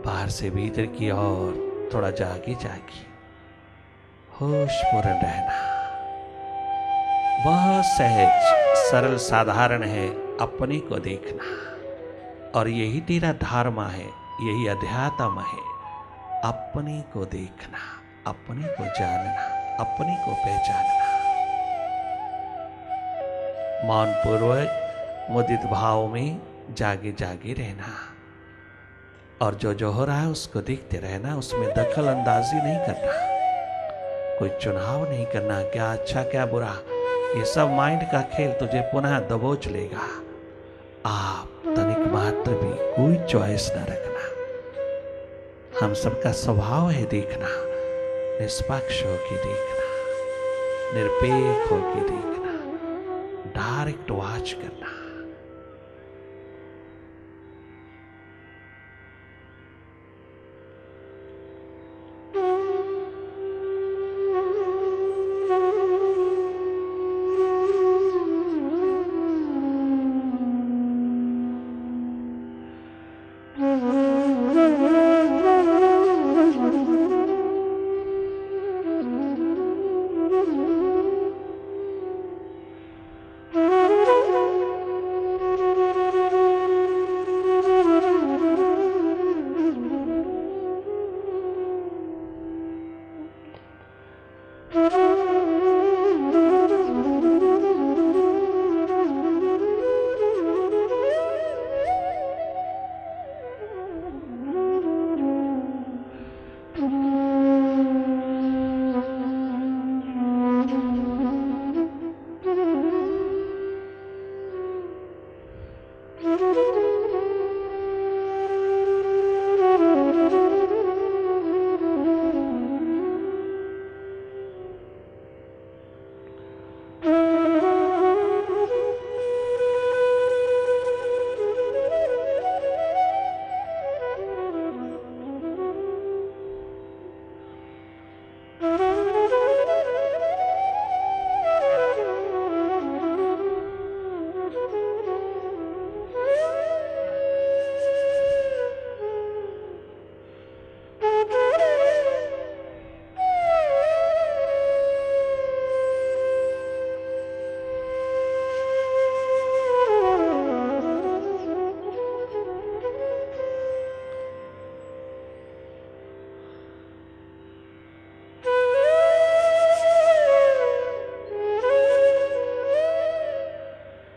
बाहर से भीतर की ओर थोड़ा जागे जागी होशपूर्ण रहना। बहुत सहज सरल साधारण है अपने को देखना, और यही तेरा धर्म है, यही अध्यात्म है, अपने को देखना, अपने को जानना, अपने को पहचानना। मौन पूर्वक मुदित भाव में जागे जागे रहना, और जो जो हो रहा है उसको देखते रहना, उसमें दखल अंदाजी नहीं करना, कोई चुनाव नहीं करना, क्या अच्छा क्या बुरा, ये सब माइंड का खेल तुझे पुनः दबोच लेगा। आप तनिक मात्र भी कोई चॉइस न रखना। हम सबका स्वभाव है देखना, निष्पक्ष होके देखना, निरपेक्ष होके देखना, डायरेक्ट वॉच करना।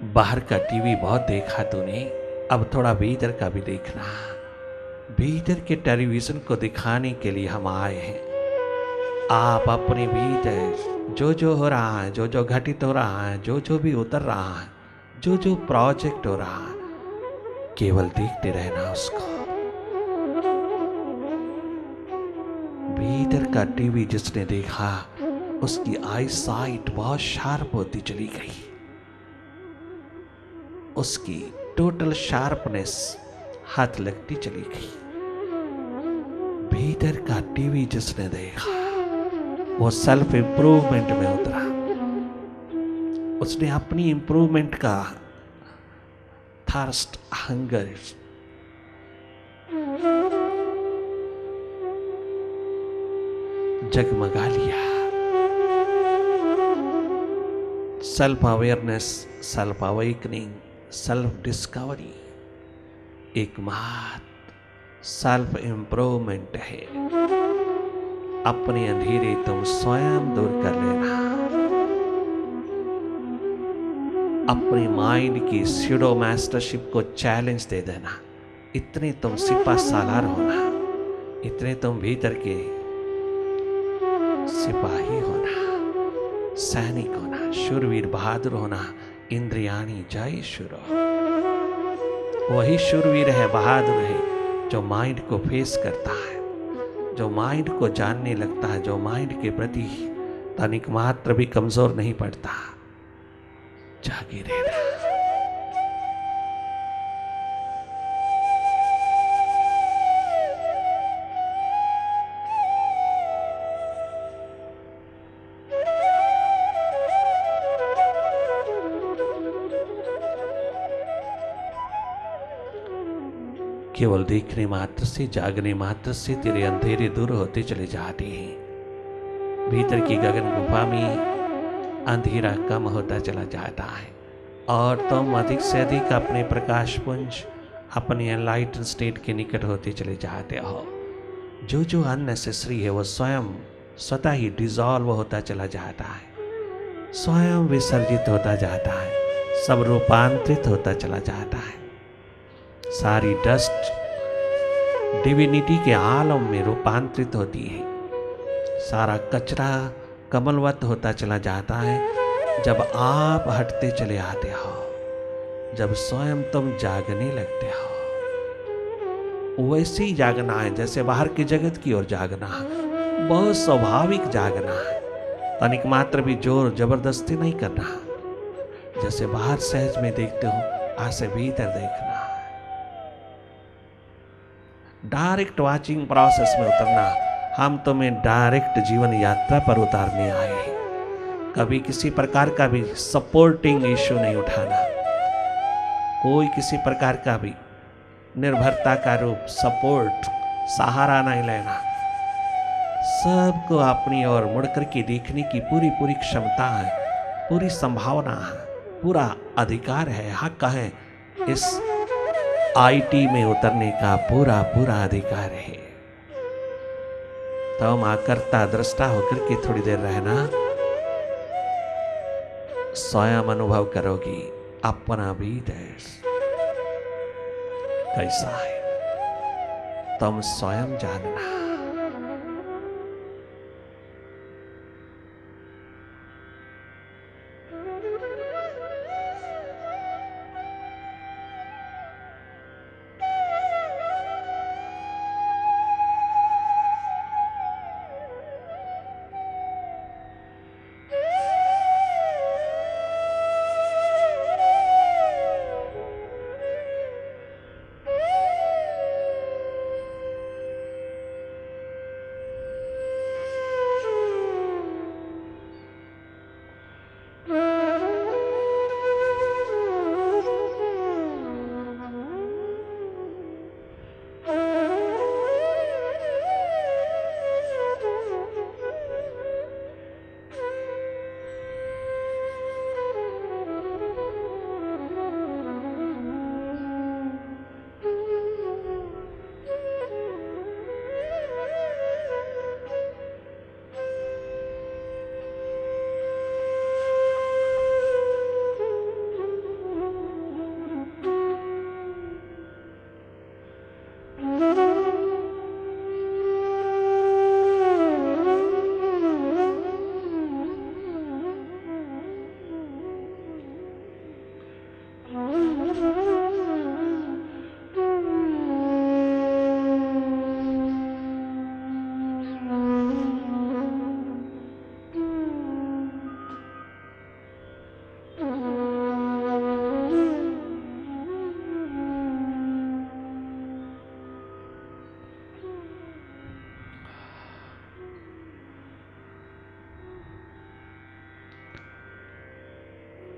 बाहर का टीवी बहुत देखा तूने, अब थोड़ा भीतर का भी देखना। भीतर के टेलीविजन को दिखाने के लिए हम आए हैं। आप अपने भीतर जो जो हो रहा है, जो जो घटित हो रहा है, जो जो भी उतर रहा है, जो जो प्रोजेक्ट हो रहा है, केवल देखते रहना उसको। भीतर का टीवी जिसने देखा उसकी आई साइट बहुत शार्प होती चली गई, उसकी टोटल शार्पनेस हाथ लगती चली गई। भीतर का टीवी जिसने देखा वो सेल्फ इंप्रूवमेंट में उतरा, उसने अपनी इंप्रूवमेंट का थर्स्ट हंगर जगमगा लिया। Self awareness, self awakening, self discovery एकमात्र सेल्फ इंप्रूवमेंट है। अपने अंधेरे तुम स्वयं दूर कर लेना, अपने माइंड की स्यूडो मास्टरशिप को चैलेंज दे देना। इतने तुम सिपा सालार होना, इतने तुम भीतर के सिपाही होना, सैनिक होना, शूरवीर बहादुर होना। इंद्रियाणी जय शुरो, वही शूरवीर है, बहादुर है जो माइंड को फेस करता है, जो माइंड को जानने लगता है, जो माइंड के प्रति तनिक मात्र भी कमजोर नहीं पड़ता। जागे रहना। केवल देखने मात्र से, जागने मात्र से तेरे अंधेरे दूर होते चले जाते हैं। भीतर की गगन गुफा में अंधेरा कम होता चला जाता है और तुम अधिक से अधिक अपने प्रकाश पुंज, अपने एनलाइटन स्टेट के निकट होते चले जाते हो। जो जो अननेसेसरी है वो स्वतः ही डिजॉल्व होता चला जाता है, स्वयं विसर्जित होता जाता है, सब रूपांतरित होता चला जाता है। सारी डस्ट डिविनिटी के आलम में रूपांतरित होती है। सारा कचरा कमलवत होता चला जाता है जब आप हटते चले आते हो, जब स्वयं तुम जागने लगते हो। वैसे ही जागना है जैसे बाहर के जगत की ओर जागना है, बहुत स्वाभाविक जागना है। तनिक मात्र भी जोर जबरदस्ती नहीं करना। जैसे बाहर सहज में देखते हो, आज से भीतर देखना है। डायरेक्ट वाचिंग प्रोसेस में उतरना। हम तुम्हें डायरेक्ट जीवन यात्रा पर उतारने आए हैं। कभी किसी प्रकार का भी सपोर्टिंग इशू नहीं उठाना, कोई किसी प्रकार का भी निर्भरता का रूप सपोर्ट सहारा नहीं लेना। सबको अपनी ओर मुड़कर के देखने की पूरी पूरी क्षमता है, पूरी संभावना है, पूरा अधिकार है, हक है। इस आईटी में उतरने का पूरा पूरा अधिकार है। तुम आकर्ता दृष्टा होकर के थोड़ी देर रहना, स्वयं अनुभव करोगी अपना भी देश कैसा है, तुम स्वयं जानना।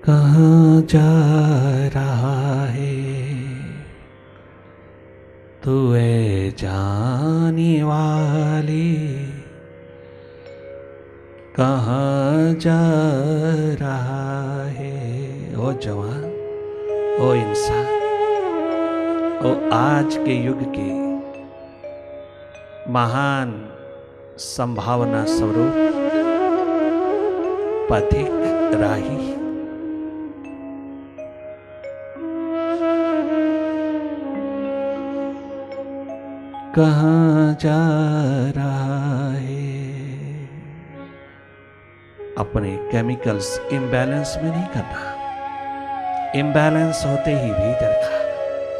कहाँ जा रहा है तू ए जाने वाले, कहाँ जा रहा है ओ जवान, ओ इंसान, ओ आज के युग के महान संभावना स्वरूप पथिक राही। कहाँ जा रहा है? अपने केमिकल्स इम्बैलेंस में नहीं करना। इम्बैलेंस होते ही भीतर का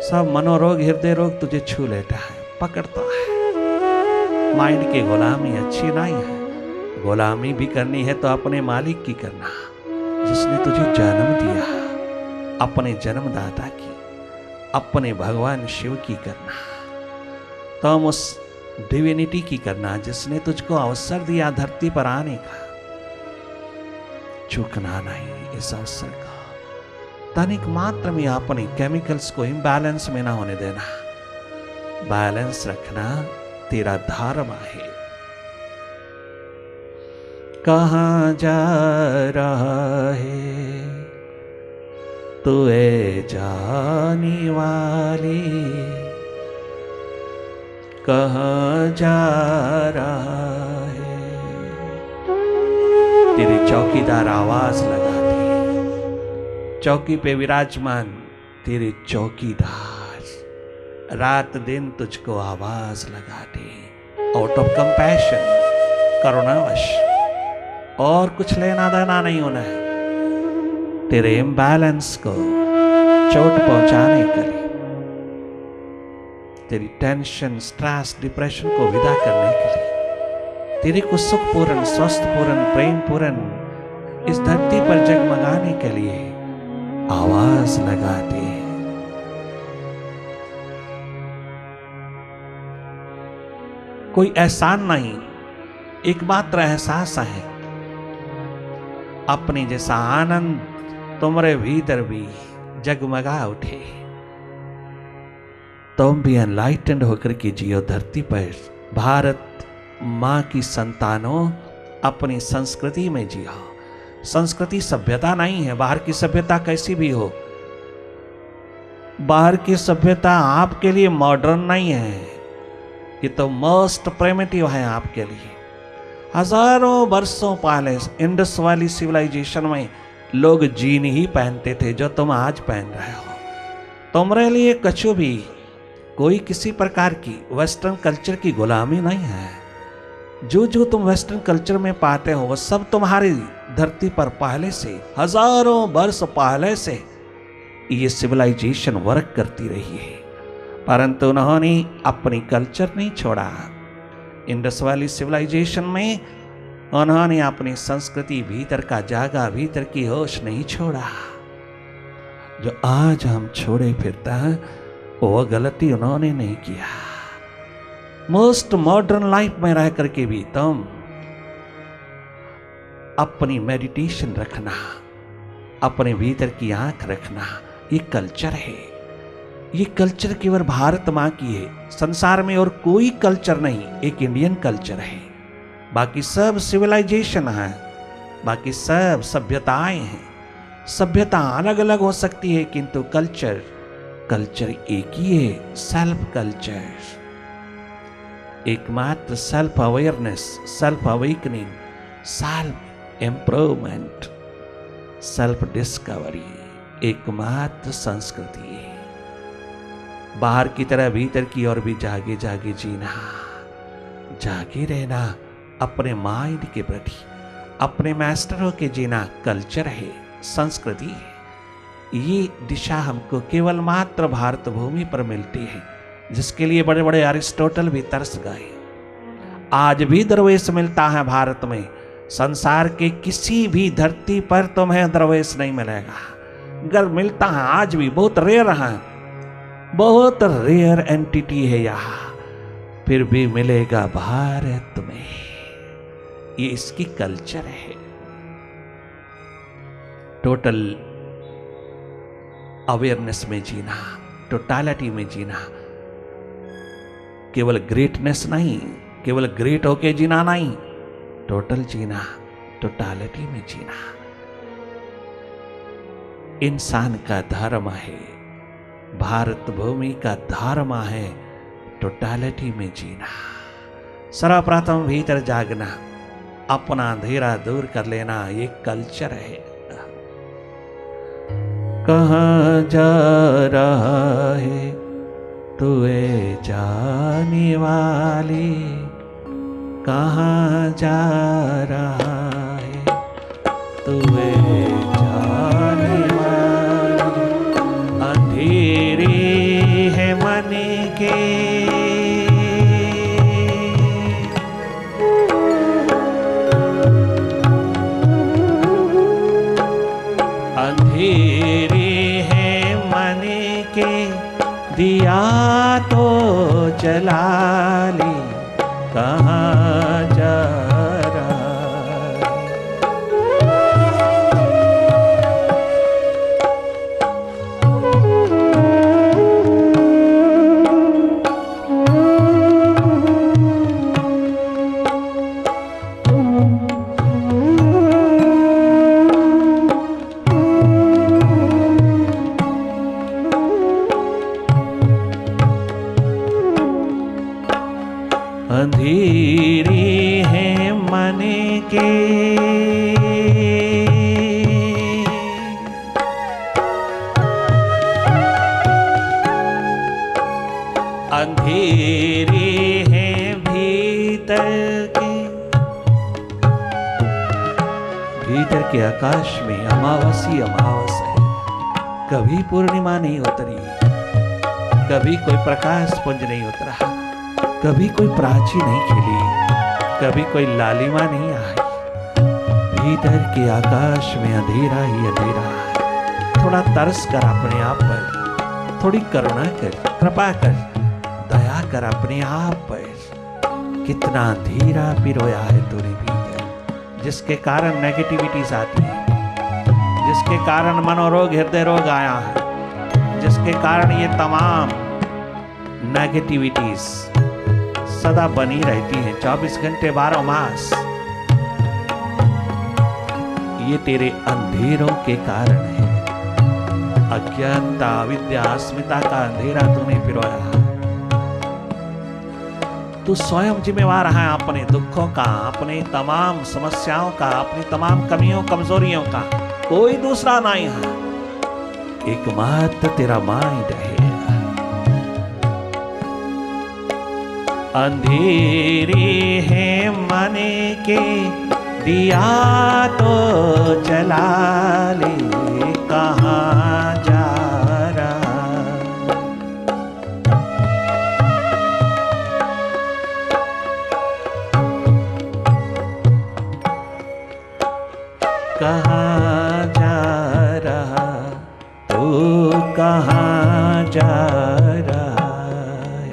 सब मनोरोग, हृदय रोग तुझे छू लेता है, पकड़ता है। माइंड की गुलामी अच्छी नहीं है। गुलामी भी करनी है तो अपने मालिक की करना, जिसने तुझे जन्म दिया, अपने जन्मदाता की, अपने भगवान शिव की करना। तुम उस डिविनिटी की करना जिसने तुझको अवसर दिया धरती पर आने का। चूकना नहीं इस अवसर का। तनिक मात्र में अपने केमिकल्स को इम्बैलेंस में ना होने देना। बैलेंस रखना तेरा धर्म है। कहाँ जा रहा है तू ए जाने वाली, कहाँ जा रहा है। तेरी चौकीदार आवाज लगाती, चौकी पे विराजमान तेरे चौकीदार रात दिन तुझको आवाज लगाते, आउट ऑफ कंपैशन, करुणावश, और कुछ लेना देना नहीं होना है। तेरे इम्बैलेंस को चोट पहुंचाने के लिए, तेरी टेंशन, स्ट्रेस, डिप्रेशन को विदा करने के लिए, तेरे को सुखपूर्ण, स्वस्थपूर्ण, प्रेमपूर्ण इस धरती पर जगमगाने के लिए आवाज लगाते। कोई एहसान नहीं, एकमात्र एहसास है अपने जैसा आनंद तुम्हारे भीतर भी जगमगा उठे। तुम भी एनलाइटेंड होकर के जियो धरती पर। भारत माँ की संतानों, अपनी संस्कृति में जियो। संस्कृति सभ्यता नहीं है, बाहर की सभ्यता कैसी भी हो। बाहर की सभ्यता आपके लिए मॉडर्न नहीं है, ये तो मोस्ट प्रिमिटिव है आपके लिए। हजारों वर्षों पहले इंडस वाली सिविलाइजेशन में लोग जीन ही पहनते थे जो तुम आज पहन रहे हो। तुम्हारे लिए कछु भी कोई किसी प्रकार की वेस्टर्न कल्चर की गुलामी नहीं है। जो जो तुम वेस्टर्न कल्चर में पाते हो वो सब तुम्हारी धरती पर पहले से, हजारों वर्ष पहले से ये सिविलाइजेशन वर्क करती रही है, परंतु उन्होंने अपनी कल्चर नहीं छोड़ा। इंडस वाली सिविलाइजेशन में उन्होंने अपनी संस्कृति, भीतर का जागा, भीतर की होश नहीं छोड़ा। जो आज हम छोड़े फिरता है वो गलती उन्होंने नहीं किया। मोस्ट मॉडर्न लाइफ में रह करके भी तुम अपनी मेडिटेशन रखना, अपने भीतर की आंख रखना, ये कल्चर है। ये कल्चर केवल भारत माँ की है, संसार में और कोई कल्चर नहीं, एक इंडियन कल्चर है। बाकी सब सिविलाइजेशन है, बाकी सब सभ्यताएं हैं। सभ्यता अलग अलग हो सकती है किंतु कल्चर एक ही है, सेल्फ कल्चर। एकमात्र self awareness, self awakening, self improvement, self discovery एकमात्र संस्कृति है। बाहर की तरह भीतर की ओर भी जागे जागे जीना, जागे रहना, अपने माइंड के प्रति, अपने मास्टरों के जीना कल्चर है, संस्कृति है। ये दिशा हमको केवल मात्र भारत भूमि पर मिलती है, जिसके लिए बड़े बड़े अरिस्टोटल भी तरस गए। आज भी दरवेश मिलता है भारत में, संसार के किसी भी धरती पर तुम्हें दरवेश नहीं मिलेगा। अगर मिलता है आज भी बहुत रेयर है, बहुत रेयर एंटिटी है यहाँ, फिर भी मिलेगा भारत में। ये इसकी कल्चर है। टोटल अवेयरनेस में जीना, टोटालिटी में जीना, केवल ग्रेटनेस नहीं, केवल ग्रेट होके जीना नहीं, टोटल जीना, टोटालिटी में जीना इंसान का धर्म है। भारत भूमि का धर्म है टोटालिटी में जीना। सर्वप्रथम भीतर जागना, अपना अंधेरा दूर कर लेना, ये कल्चर है। कहाँ जा रहा है तू ए जाने वाली, कहाँ जा रहा है तू ए जाने वाली। अंधेरे है मन के दिया तो जला ले, कहाँ जा रहा है। आकाश में अमावस है, कभी पूर्णिमा नहीं उतरी, कभी कोई प्रकाश पुंज नहीं उतरा, कभी कोई प्राची नहीं खिली, कभी कोई लालिमा नहीं आई। भीतर के आकाश में अंधेरा ही अंधेरा है। थोड़ा तरस कर अपने आप पर, थोड़ी करुणा कर, कृपा कर, दया कर अपने आप पर। कितना अंधेरा पिरोया है तूने भीतर, जिसके कारण नेगेटिविटीज आती है, जिसके कारण मनोरोग, हृदय रोग आया है, जिसके कारण ये तमाम नेगेटिविटीज सदा बनी रहती हैं 24 घंटे 12 मास। ये तेरे अंधेरों के कारण है। अज्ञानता, अविद्या, अस्मिता का अंधेरा तूने पिरोया है। तू स्वयं जिम्मेवार है अपने दुखों का, अपनी तमाम समस्याओं का, अपनी तमाम कमियों कमजोरियों का। कोई दूसरा नहीं है, एकमात्र तेरा माइंड है। अंधेरे हैं मन के दिया तो जला ले, कहाँ जा रहा। कहाँ जा रहा तू, कहाँ जा रहा है।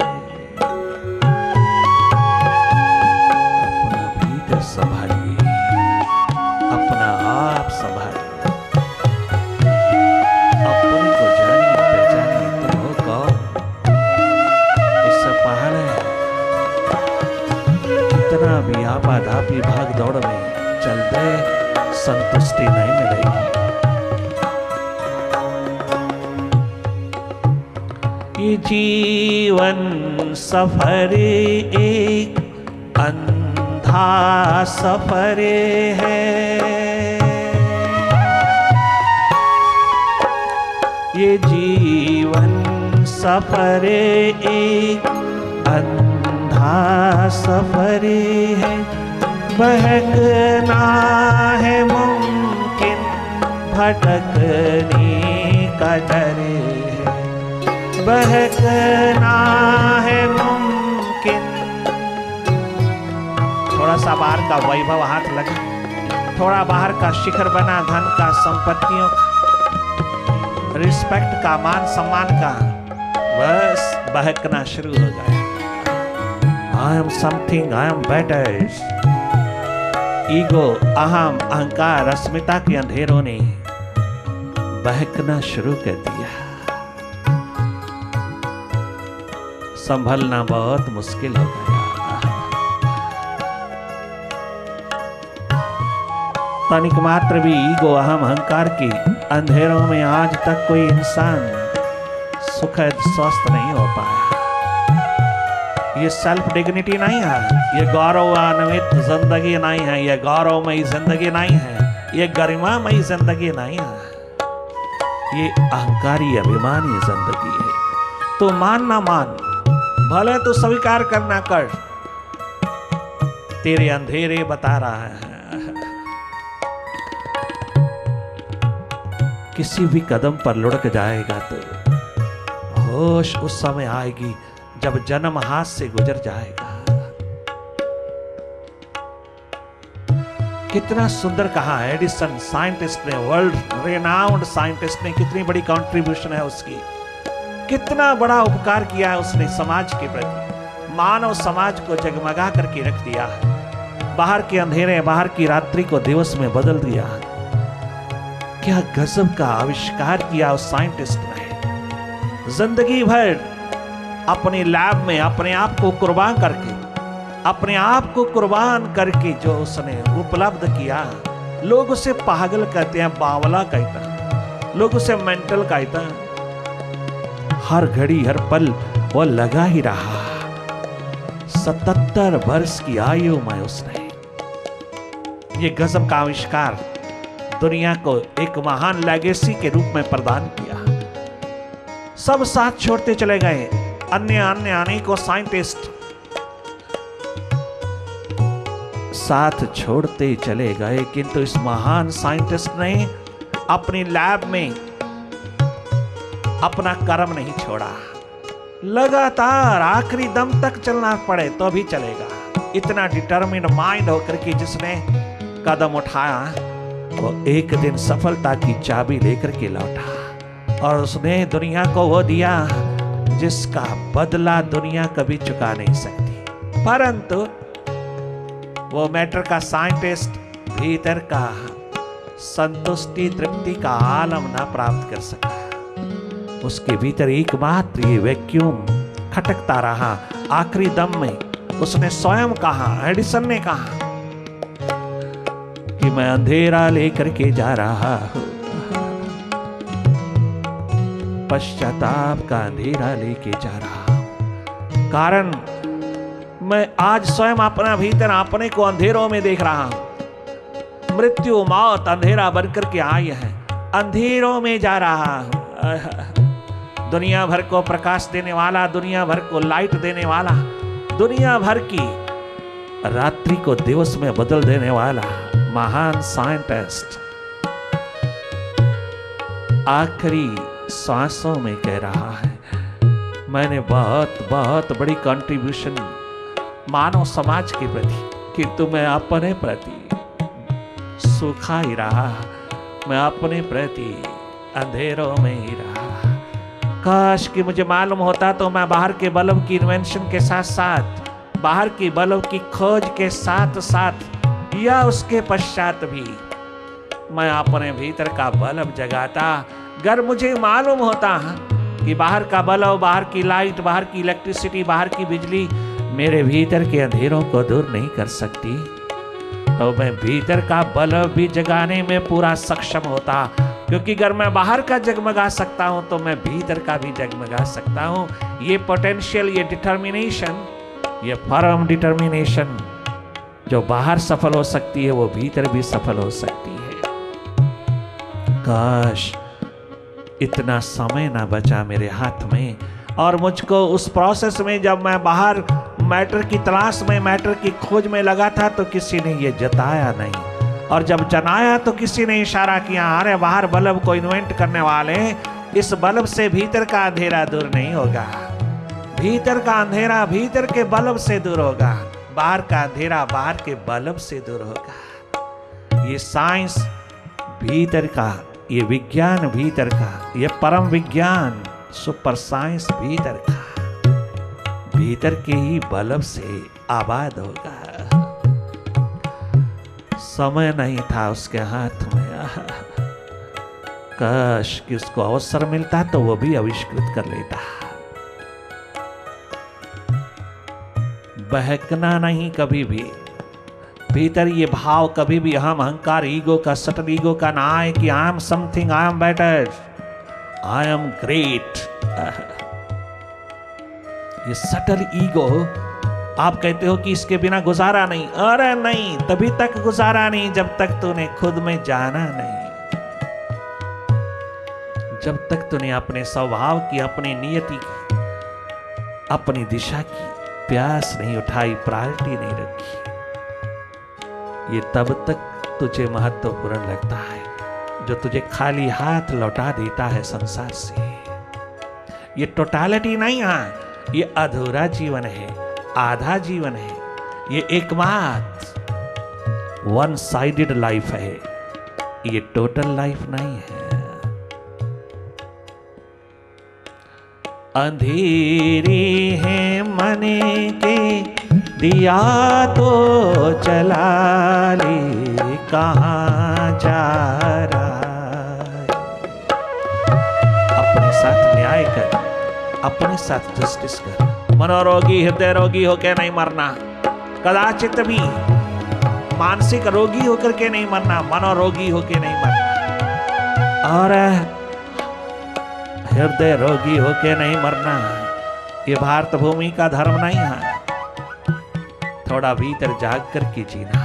अपना भीतर संभालिए, अपना आप संभालिए, अपने को जानिए, पहचानिए। तुम हो कौन? उससे पहाड़ है। कितना भी आपाधापी भाग दौड़ में चल दे, संतुष्टि नहीं मिलेगी। ये जीवन सफर एक अंधा सफर है। ये जीवन सफर एक अंधा सफर है। बहकना है मुमकिन, भटकने का डर है। बहकना है मुमकिन। थोड़ा सा बाहर का वैभव हाथ लगा, थोड़ा बाहर का शिखर बना, धन का, संपत्तियों का, रिस्पेक्ट का, मान सम्मान का, बस बहकना शुरू हो गया। I am something, I am better. Ego, अहम, अहंकार, अस्मिता के अंधेरों ने बहकना शुरू कर दिया। संभलना बहुत मुश्किल हो गया। तनिक मात्र भी ईगो, अहम, अहंकार के अंधेरों में आज तक कोई इंसान सुखद स्वस्थ नहीं हो पाया। ये सेल्फ डिग्निटी नहीं है, ये गौरवान्वित जिंदगी नहीं है, ये गौरवमयी जिंदगी नहीं है, ये गरिमामयी जिंदगी नहीं है, ये अहंकारी अभिमानी जिंदगी है। तो मान ना मान, भले तो स्वीकार करना कर, तेरे अंधेरे बता रहा है। किसी भी कदम पर लुढ़क जाएगा तो होश उस समय आएगी जब जन्म हाथ से गुजर जाएगा। कितना सुंदर कहा है एडिसन साइंटिस्ट ने, वर्ल्ड रेनाउंड साइंटिस्ट ने, कितनी बड़ी कंट्रीब्यूशन है उसकी, कितना बड़ा उपकार किया है उसने समाज के प्रति। मानव समाज को जगमगा करके रख दिया है, बाहर के अंधेरे, बाहर की रात्रि को दिवस में बदल दिया। क्या गजब का आविष्कार किया उस साइंटिस्ट ने। जिंदगी भर अपने लैब में अपने आप को कुर्बान करके, अपने आप को कुर्बान करके जो उसने उपलब्ध किया, लोग उसे पागल कहते हैं, बावला कहते हैं, लोग उसे मेंटल कहते हैं। हर घड़ी हर पल वो लगा ही रहा। 77 वर्ष की आयु में उसने ये गजब का आविष्कार दुनिया को एक महान लेगेसी के रूप में प्रदान किया। सब साथ छोड़ते चले गए, अन्य अनेकों साइंटिस्ट साथ छोड़ते चले गए, किंतु इस महान साइंटिस्ट ने अपनी लैब में अपना कर्म नहीं छोड़ा। लगातार आखिरी दम तक चलना पड़े तो भी चलेगा। इतना डिटरमिन्ड माइंड होकर के जिसने कदम उठाया, वो एक दिन सफलता की चाबी लेकर के लौटा और उसने दुनिया को वो दिया जिसका बदला दुनिया कभी चुका नहीं सकती। परंतु वो मैटर का साइंटिस्ट भीतर का संतुष्टि तृप्ति का आलम ना प्राप्त कर सका। उसके भीतर एकमात्र ये वैक्यूम खटकता रहा। आखिरी दम में उसने स्वयं कहा, एडिसन ने कहा कि मैं अंधेरा लेकर के जा रहा हूं, पश्चाताप का अंधेरा लेके जा रहा हूं। कारण मैं आज स्वयं अपना भीतर अपने को अंधेरों में देख रहा हूं। मृत्यु मौत अंधेरा बनकर के आई है, अंधेरों में जा रहा हूं। दुनिया भर को प्रकाश देने वाला, दुनिया भर को लाइट देने वाला, दुनिया भर की रात्रि को दिवस में बदल देने वाला महान साइंटिस्ट आखिरी सांसों में कह रहा है, मैंने बहुत बहुत बड़ी कंट्रीब्यूशन मानव समाज के प्रति, किंतु मैं अपने प्रति सूखा ही रहा, मैं अपने प्रति अंधेरों में ही रहा। काश कि मुझे मालूम होता तो मैं बाहर के बल्ब की इन्वेंशन के साथ साथ, बाहर की बल्ब की खोज के साथ साथ या उसके पश्चात भी मैं अपने भीतर का बल्ब जगाता। अगर मुझे मालूम होता कि बाहर का बल्ब, बाहर की लाइट, बाहर की इलेक्ट्रिसिटी, बाहर की बिजली मेरे भीतर के अंधेरों को दूर नहीं कर सकती, तो मैं भीतर का बल्ब भी जगाने में पूरा सक्षम होता। क्योंकि अगर मैं बाहर का जगमगा सकता हूं तो मैं भीतर का भी जगमगा सकता हूं। ये पोटेंशियल, ये डिटर्मिनेशन, ये फर्म डिटर्मिनेशन जो बाहर सफल हो सकती है वो भीतर भी सफल हो सकती है। काश इतना समय ना बचा मेरे हाथ में, और मुझको उस प्रोसेस में जब मैं बाहर मैटर की तलाश में, मैटर की खोज में लगा था तो किसी ने ये जताया नहीं, और जब जनाया तो किसी ने इशारा किया, अरे बाहर बल्ब को इन्वेंट करने वाले, इस बल्ब से भीतर का अंधेरा दूर नहीं होगा, भीतर का अंधेरा भीतर के बल्ब से दूर होगा, बाहर का अंधेरा बाहर के बल्ब से दूर होगा। ये साइंस भीतर का, ये विज्ञान भीतर का, ये परम विज्ञान सुपर साइंस भीतर का, भीतर के ही बल्ब से आबाद होगा। समय नहीं था उसके हाथ में, काश कि उसको अवसर मिलता तो वो भी आविष्कृत कर लेता। बहकना नहीं कभी भी, भीतर ये भाव कभी भी अहम, अहंकार, ईगो का, सटल ईगो का ना आए कि I am something, I am better, I am great. ये सटल ईगो, आप कहते हो कि इसके बिना गुजारा नहीं, अरे नहीं, तभी तक गुजारा नहीं जब तक तूने खुद में जाना नहीं, जब तक तूने अपने स्वभाव की, अपनी नियति की, अपनी दिशा की प्यास नहीं उठाई, प्रायोरिटी नहीं रखी, ये तब तक तुझे महत्वपूर्ण लगता है जो तुझे खाली हाथ लौटा देता है संसार से। ये टोटालिटी नहीं है, ये अधूरा जीवन है, आधा जीवन है, ये एकमात्र वन साइडेड लाइफ है, ये टोटल लाइफ नहीं है। अंधेरी है मन के दिया तो चला ले, कहाँ जा रहा है। अपने साथ न्याय कर, अपने साथ जस्टिस कर। मनोरोगी, हृदय रोगी होकर नहीं मरना, कदाचित भी मानसिक रोगी होकर के नहीं मरना, मनोरोगी होकर नहीं मरना, और हृदय रोगी होकर नहीं मरना। ये भारत भूमि का धर्म नहीं है। थोड़ा भीतर जाग कर के जीना,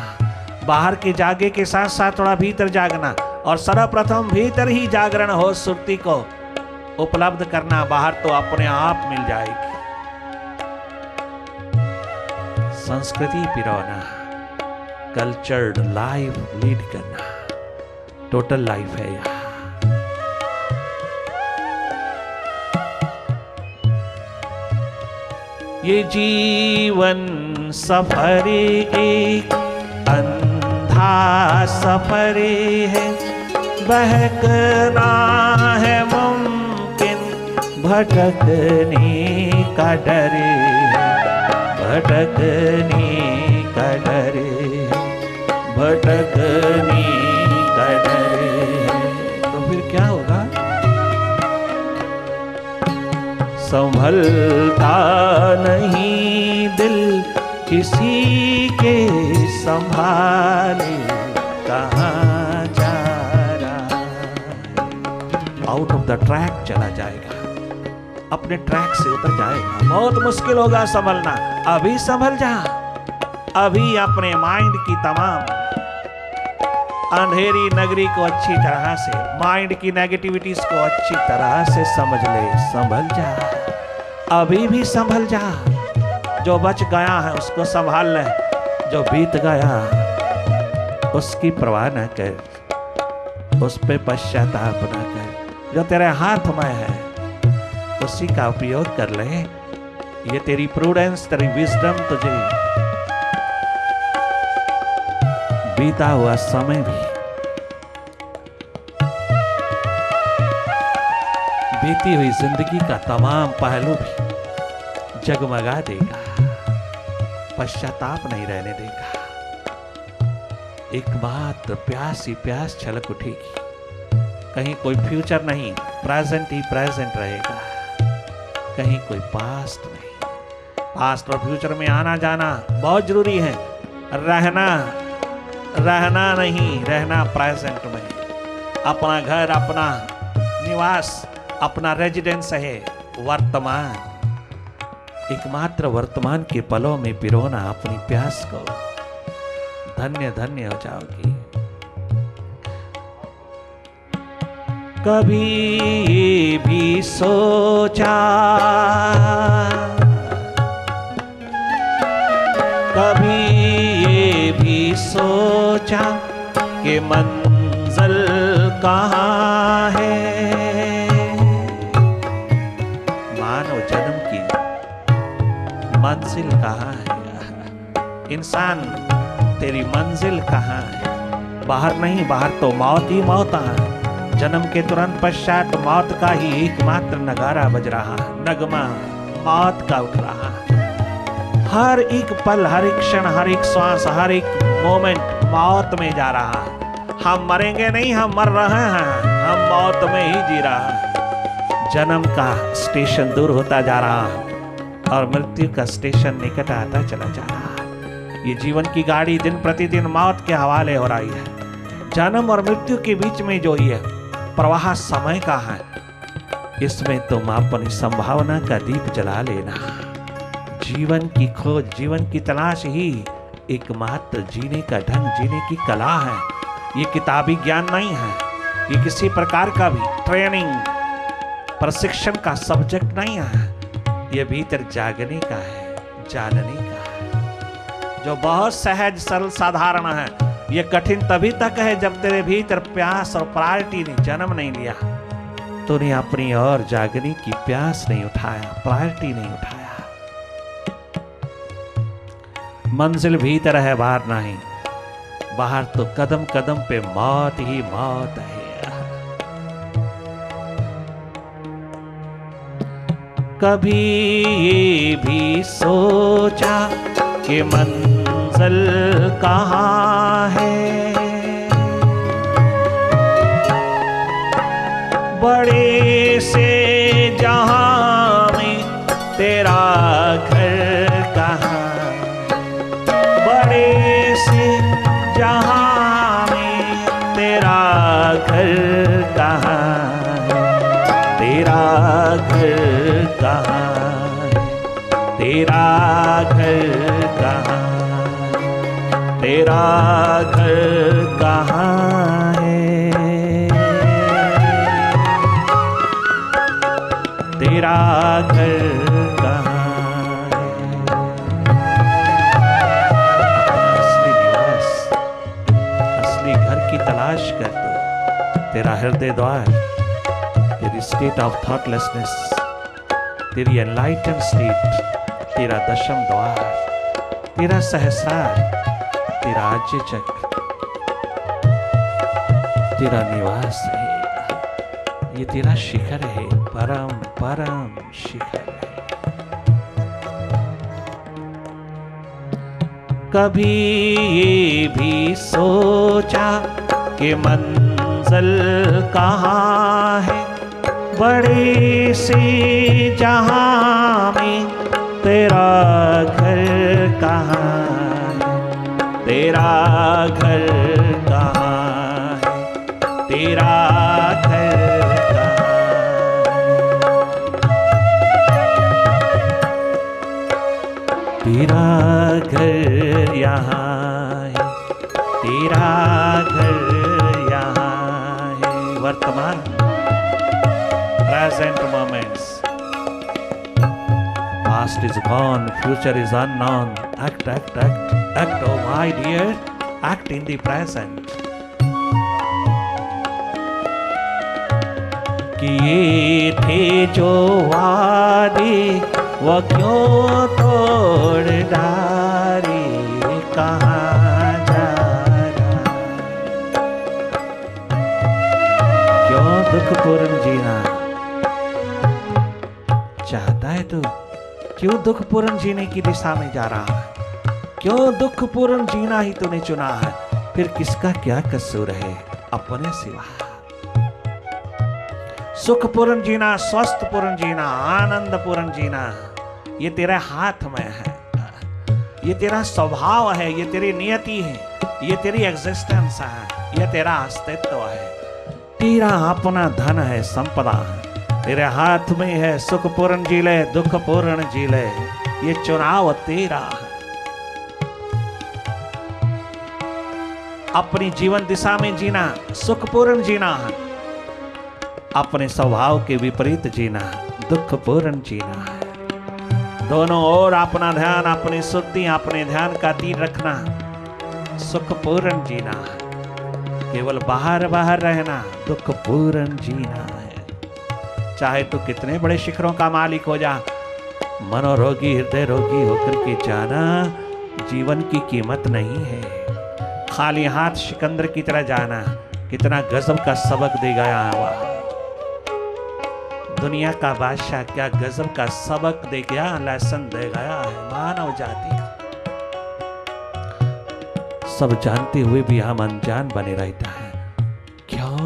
बाहर के जागे के साथ साथ थोड़ा भीतर जागना, और सर्वप्रथम भीतर ही जागरण हो सुरती को उपलब्ध करना, बाहर तो अपने आप मिल जाएगी। संस्कृति पिरोना, कल्चर्ड लाइफ लीड करना, टोटल लाइफ है यहाँ। ये जीवन सफर एक अंधा सफर है, बहकना है मुमकिन, भटकने का डर है, भटकने का डर है, भटकने का डर है। तो फिर क्या होगा? संभलता नहीं दिल किसी के संभाले, कहाँ जा रहा है? आउट ऑफ द ट्रैक चला जाएगा, अपने ट्रैक से उतर जाएगा। बहुत मुश्किल होगा संभलना। अभी संभल जा, अभी अपने माइंड की तमाम अंधेरी नगरी को अच्छी तरह से, माइंड की नेगेटिविटीज को अच्छी तरह से समझ ले। संभल जा, अभी भी संभल जा। जो बच गया है उसको संभाल ले, जो बीत गया उसकी परवाह न कर, उस पे पश्चाताप न कर। जो तेरे हाथ में है उसी का उपयोग कर ले। ये तेरी प्रूडेंस, तेरी विजडम तुझे बीता हुआ समय भी, बीती हुई जिंदगी का तमाम पहलू भी जगमगा देगा, पश्चाताप नहीं रहने देगा। एकमात्र प्यास ही प्यास छलक उठेगी। कहीं कोई फ्यूचर नहीं, प्रेजेंट ही प्रेजेंट रहेगा, कहीं कोई पास्ट नहीं। पास्ट और फ्यूचर में आना जाना बहुत जरूरी है। रहना नहीं, रहना प्रेजेंट में। अपना घर, अपना निवास, अपना रेजिडेंस है वर्तमान। एकमात्र वर्तमान के पलों में पिरोना अपनी प्यास को, धन्य धन्य हो जाओगी। कभी ये भी सोचा, कभी ये भी सोचा कि मंजिल कहाँ है। मानव जन्म की मंजिल कहाँ है? इंसान तेरी मंजिल कहाँ है? बाहर नहीं, बाहर तो मौत ही मौत है। जन्म के तुरंत पश्चात मौत का ही एकमात्र नगारा बज रहा है, नगमा मौत का उठ रहा है। हर एक पल, हर एक क्षण, हर एक श्वास, हर एक मोमेंट मौत में जा रहा है। हम मरेंगे नहीं, हम मर रहे हैं, हम मौत में ही जी रहा है। जन्म का स्टेशन दूर होता जा रहा है और मृत्यु का स्टेशन निकट आता चला जा रहा है। ये जीवन की गाड़ी दिन प्रतिदिन मौत के हवाले हो रही है। जन्म और मृत्यु के बीच में जो ये प्रवाह समय का है, इसमें तुम अपनी संभावना का दीप जला लेना। जीवन की खोज, जीवन की तलाश ही एकमात्र जीने का ढंग, जीने की कला है। ये किताबी ज्ञान नहीं है, ये किसी प्रकार का भी ट्रेनिंग, प्रशिक्षण का सब्जेक्ट नहीं है। ये भीतर जागने का है, जानने का है, जो बहुत सहज सरल साधारण है। ये कठिन तभी तक है जब तेरे भीतर प्यास और प्रायोरिटी ने जन्म नहीं लिया। तूने अपनी और जागने की प्यास नहीं उठाया, प्रायोरिटी नहीं उठाया। मंजिल भीतर है, बाहर नहीं। बाहर तो कदम कदम पे मौत ही मौत है। कभी ये भी सोचा कि मंजिल कहाँ है। बड़े से जहां में तेरा घर कहाँ, बड़े से जहां में तेरा घर कहाँ, तेरा घर कहाँ, तेरा घर कहाँ, तेरा घर कहाँ है, तेरा घर कहाँ है। असली निवास तेरा हृदय द्वार, तेरी स्टेट ऑफ थॉटलेसनेस, तेरी एनलाइटन स्टेट, तेरा दशम द्वार, तेरा सहस्रार, तेरा आज्य चक्र, तेरा निवास है, ये तेरा शिखर है, परम परम शिखर है। कभी ये भी सोचा कि मंजिल कहाँ है, बड़े से जहां में तेरा घर कहाँ है, तेरा घर कहाँ है, तेरा घर कहाँ है, तेरा घर यहाँ है, तेरा घर यहाँ है। वर्तमान present moments, past is gone, future is unknown. Act, act, act, act, oh my dear, act in the present. किए थे जो वादे वो क्यों तोड़ डाले, कहाँ जा रहा, क्यों दुखपूर्ण जीना चाहता है तू, क्यों दुखपूर्ण जीने की दिशा में जा रहा है, क्यों दुखपूर्ण जीना ही तूने चुना है, फिर किसका क्या कसूर है अपने सिवा। सुखपूर्ण जीना, स्वस्थपूर्ण जीना, आनंदपूर्ण जीना, ये तेरे हाथ में है, ये तेरा स्वभाव है, ये तेरी नियति है, ये तेरी एग्जिस्टेंस है, ये तेरा अस्तित्व है, तेरा अपना धन है, संपदा है, तेरे हाथ में है। सुखपूर्ण जी ले, दुखपूर्ण जी ले, ये चुनाव तेरा है। अपनी जीवन दिशा में जीना, सुखपूर्ण जीना है, अपने स्वभाव के विपरीत जीना, दुखपूर्ण जीना है। दोनों ओर अपना ध्यान, अपनी शुद्धि, अपने ध्यान का तीर रखना, सुखपूर्ण जीना है। केवल बाहर बाहर रहना, दुखपूर्ण जीना है। चाहे तो कितने बड़े शिखरों का मालिक हो जा, मनोरोगी हृदय रोगी होकर के जाना जीवन की कीमत नहीं है। खाली हाथ सिकंदर की तरह जाना कितना गजब का सबक दे गया वह। दुनिया का बादशाह क्या गजब का सबक दे गया, लेसन दे गया है मानव जाति। सब जानते हुए भी हम अनजान बने रहता है। क्यों?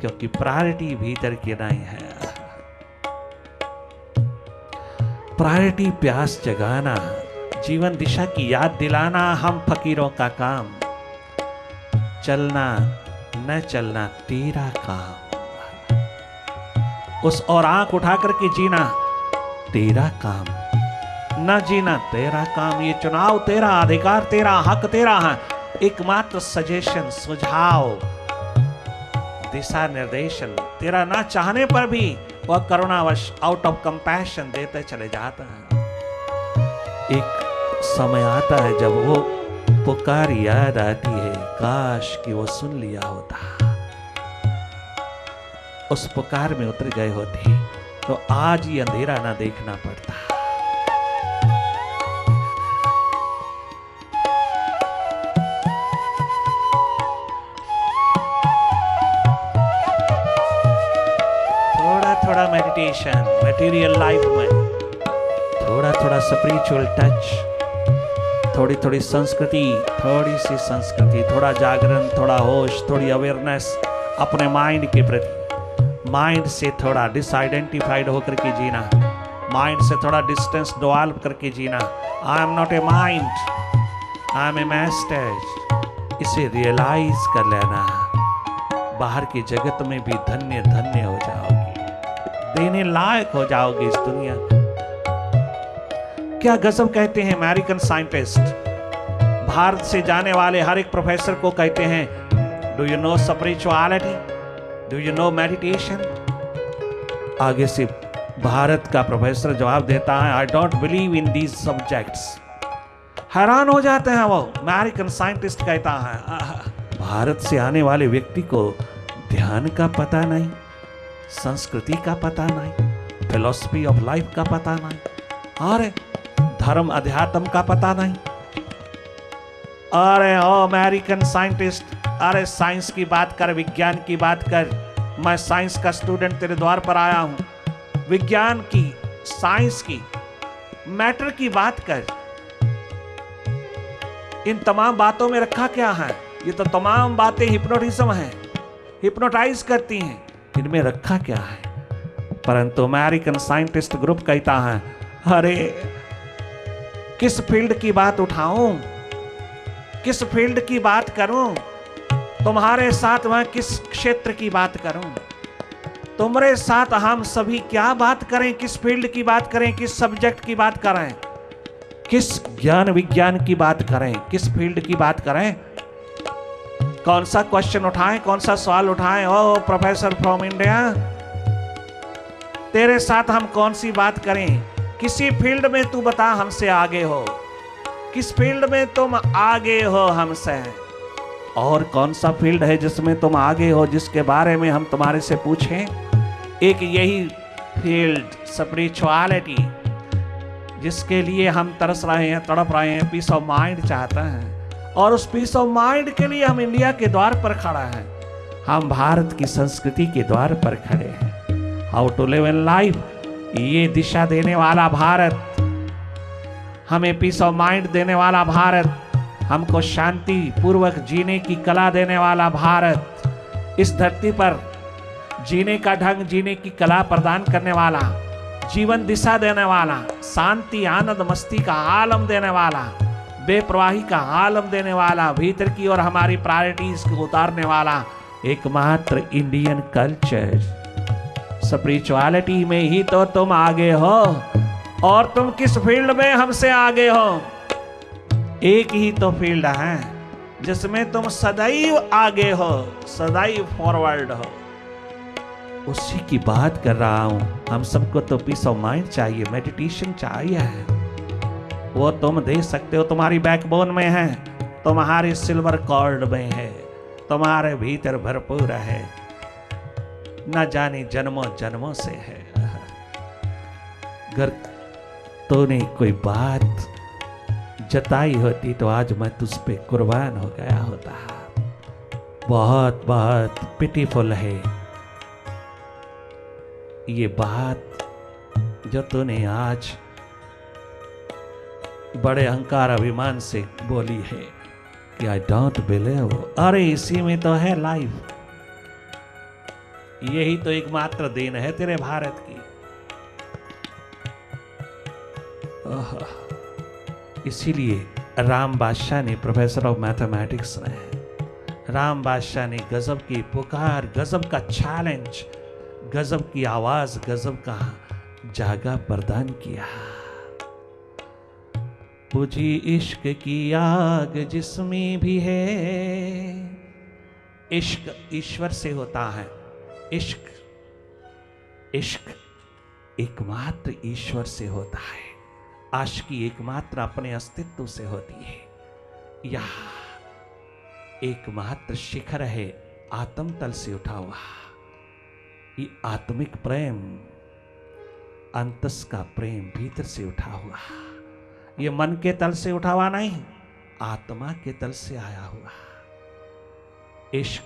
क्योंकि प्रायोरिटी भीतर की नहीं है। प्रायोरिटी प्यास जगाना, जीवन दिशा की याद दिलाना हम फकीरों का काम। चलना न चलना तेरा काम। उस और आंख उठा करके जीना तेरा काम, न जीना तेरा काम। ये चुनाव तेरा, अधिकार तेरा, हक तेरा है। एकमात्र सजेशन, सुझाव, दिशा निर्देशन तेरा ना चाहने पर भी वह करुणावश आउट ऑफ कंपैशन देते चले जाता है। एक समय आता है जब वो पुकार याद आती है, काश कि वो सुन लिया होता, उस पुकार में उतर गए होते तो आज ये अंधेरा ना देखना पड़ता। थोड़ा थोड़ा मेडिटेशन मटेरियल लाइफ में, थोड़ा थोड़ा स्पिरिचुअल टच, थोड़ी थोड़ी संस्कृति, थोड़ी सी संस्कृति, थोड़ा जागरण, थोड़ा होश, थोड़ी अवेयरनेस अपने माइंड के प्रति। माइंड से थोड़ा डिसआइडेंटिफाइड होकर के जीना, माइंड से थोड़ा डिस्टेंस डेवलप करके जीना। I am not a mind, I am a master. इसे रियलाइज कर लेना, बाहर के जगत में भी धन्य धन्य हो जाओगे, देने लायक हो जाओगे इस दुनिया को। क्या गजब कहते हैं अमेरिकन साइंटिस्ट, भारत से जाने वाले हर एक प्रोफेसर को कहते हैं, do you know spirituality, do you know meditation. आगे से भारत का प्रोफेसर जवाब देता है, I don't believe in these subjects. हैरान हो जाते हैं वो। अमेरिकन साइंटिस्ट कहता है, भारत से आने वाले व्यक्ति को ध्यान का पता नहीं, संस्कृति का पता नहीं, फिलॉसफी ऑफ लाइफ का पता नहीं, अरे धर्म अध्यात्म का पता नहीं। अरे ओ अमेरिकन साइंटिस्ट, अरे साइंस की बात कर, विज्ञान की बात कर। मैं साइंस का स्टूडेंट तेरे द्वार पर आया हूं। विज्ञान की, साइंस की, मैटर की बात कर। इन तमाम बातों में रखा क्या है? ये तो तमाम बातें हिप्नोटिज्म है, हिप्नोटाइज करती हैं। इनमें रखा क्या है? परंतु अमेरिकन साइंटिस्ट ग्रुप कहता है, अरे किस फील्ड की बात उठाऊं, किस फील्ड की बात करूं, तुम्हारे साथ मैं किस क्षेत्र की बात करूं, तुम्हारे साथ हम सभी क्या बात करें, किस फील्ड की बात करें, किस सब्जेक्ट की बात करें, किस ज्ञान विज्ञान की बात करें, किस फील्ड की बात करें, कौन सा क्वेश्चन उठाएं, कौन सा सवाल उठाएं। ओ प्रोफेसर फ्रॉम इंडिया, तेरे साथ हम कौन सी बात करें? किसी फील्ड में तू बता हमसे आगे हो, किस फील्ड में तुम आगे हो हमसे, और कौन सा फील्ड है जिसमें तुम आगे हो, जिसके बारे में हम तुम्हारे से पूछें? एक यही फील्ड स्पिरिचुअलिटी, जिसके लिए हम तरस रहे हैं, तड़प रहे हैं, पीस ऑफ माइंड चाहते हैं, और उस पीस ऑफ माइंड के लिए हम इंडिया के द्वार पर खड़ा हैं, हम भारत की संस्कृति के द्वार पर खड़े हैं। How to live in life, ये दिशा देने वाला भारत, हमें पीस ऑफ माइंड देने वाला भारत, हमको शांति पूर्वक जीने की कला देने वाला भारत, इस धरती पर जीने का ढंग, जीने की कला प्रदान करने वाला, जीवन दिशा देने वाला, शांति आनंद मस्ती का आलम देने वाला, बेप्रवाही का आलम देने वाला, भीतर की और हमारी प्रायोरिटीज को उतारने वाला एकमात्र इंडियन कल्चर। स्पिरिचुअलिटी में ही तो तुम आगे हो, और तुम किस फील्ड में हमसे आगे हो? एक ही तो फील्ड है जिसमें तुम सदैव आगे हो, सदैव फॉरवर्ड हो, उसी की बात कर रहा हूं। हम सबको तो पीस ऑफ माइंड चाहिए, मेडिटेशन चाहिए है, वो तुम दे सकते हो, तुम्हारी बैकबोन में है, तुम्हारे सिल्वर कॉर्ड में है, तुम्हारे भीतर भरपूर है, न जाने जन्मों जन्मों से है। अगर तूने कोई बात जताई होती तो आज मैं तुझ पे कुर्बान हो गया होता। बहुत बहुत पिटीफुल है ये बात जो तूने आज बड़े अहंकार अभिमान से बोली है कि आई डोंट बिलीव। अरे इसी में तो है लाइफ, यही तो एकमात्र देन है तेरे भारत की। इसीलिए राम बादशाह ने, प्रोफेसर ऑफ मैथमेटिक्स ने, राम बादशाह ने गजब की पुकार, गजब का चैलेंज, गजब की आवाज, गजब का जागा प्रदान किया। बुझी इश्क की आग जिसमें भी है, इश्क ईश्वर से होता है, इश्क इश्क एकमात्र ईश्वर से होता है, आशिकी एकमात्र अपने अस्तित्व से होती है। यह एकमात्र शिखर है आत्म तल से उठा हुआ, ये आत्मिक प्रेम, अंतस का प्रेम भीतर से उठा हुआ, ये मन के तल से उठा हुआ नहीं, आत्मा के तल से आया हुआ। इश्क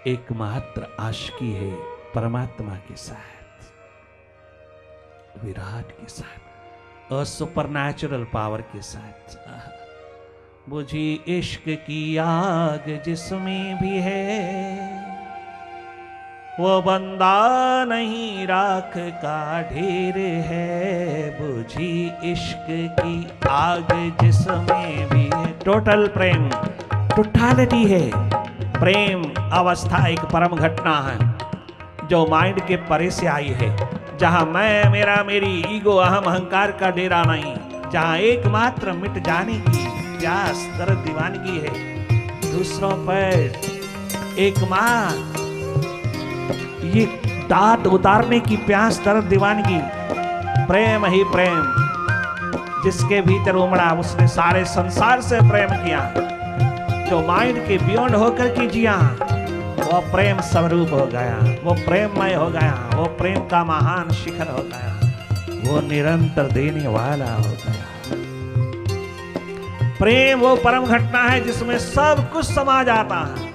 एकमात्र आशिकी है परमात्मा के साथ, विराट के साथ, और सुपरनैचुरल पावर के साथ। बुझी इश्क की आग जिसमें भी है, वो बंदा नहीं राख का ढेर है। बुझी इश्क की आग जिसमें भी है, टोटल प्रेम, टोटालिटी है। प्रेम अवस्था एक परम घटना है जो माइंड के परे से आई है, जहां मैं, मेरा, मेरी, ईगो, अहम, अहंकार का डेरा नहीं, जहां एकमात्र मिट जाने की प्यास, दर्द, दीवानगी है। दूसरों पर एक मां, ये दांत उतारने की प्यास, दर्द, दीवानगी, प्रेम ही प्रेम जिसके भीतर उमड़ा, उसने सारे संसार से प्रेम किया। जो माइंड के बियॉन्ड होकर के जिया, वो प्रेम स्वरूप हो गया, वो प्रेममय हो गया, वो प्रेम का महान शिखर हो गया, वो निरंतर देने वाला हो गया। प्रेम वो परम घटना है जिसमें सब कुछ समा जाता है,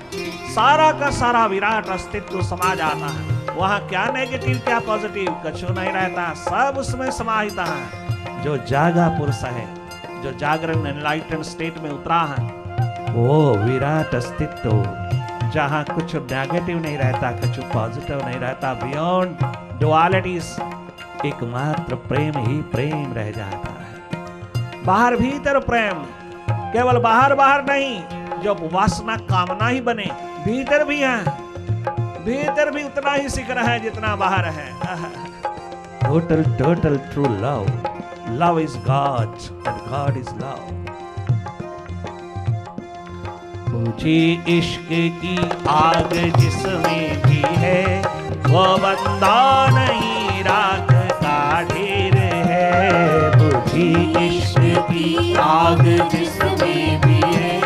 सारा का सारा विराट अस्तित्व समा जाता है। वहां क्या नेगेटिव क्या पॉजिटिव कुछ नहीं रहता, सब उसमें समाहित है। जो जागा पुरुष है, जो जागरण एनलाइटन स्टेट में उतरा है, वो विराट अस्तित्व जहां कुछ नेगेटिव नहीं रहता, कुछ पॉजिटिव नहीं रहता, बियॉन्ड डुअलिटीज एकमात्र प्रेम ही प्रेम रह जाता है। बाहर भीतर प्रेम, केवल बाहर बाहर नहीं, जो वासना कामना ही बने, भीतर भी है, भीतर भी उतना ही शिखर है जितना बाहर है। Total total true love, love is God and God is love. मुझे इश्क की आग जिसमें भी है, वो बंदा नहीं राख का ढेर है। मुझे इश्क की आग जिसमें भी है,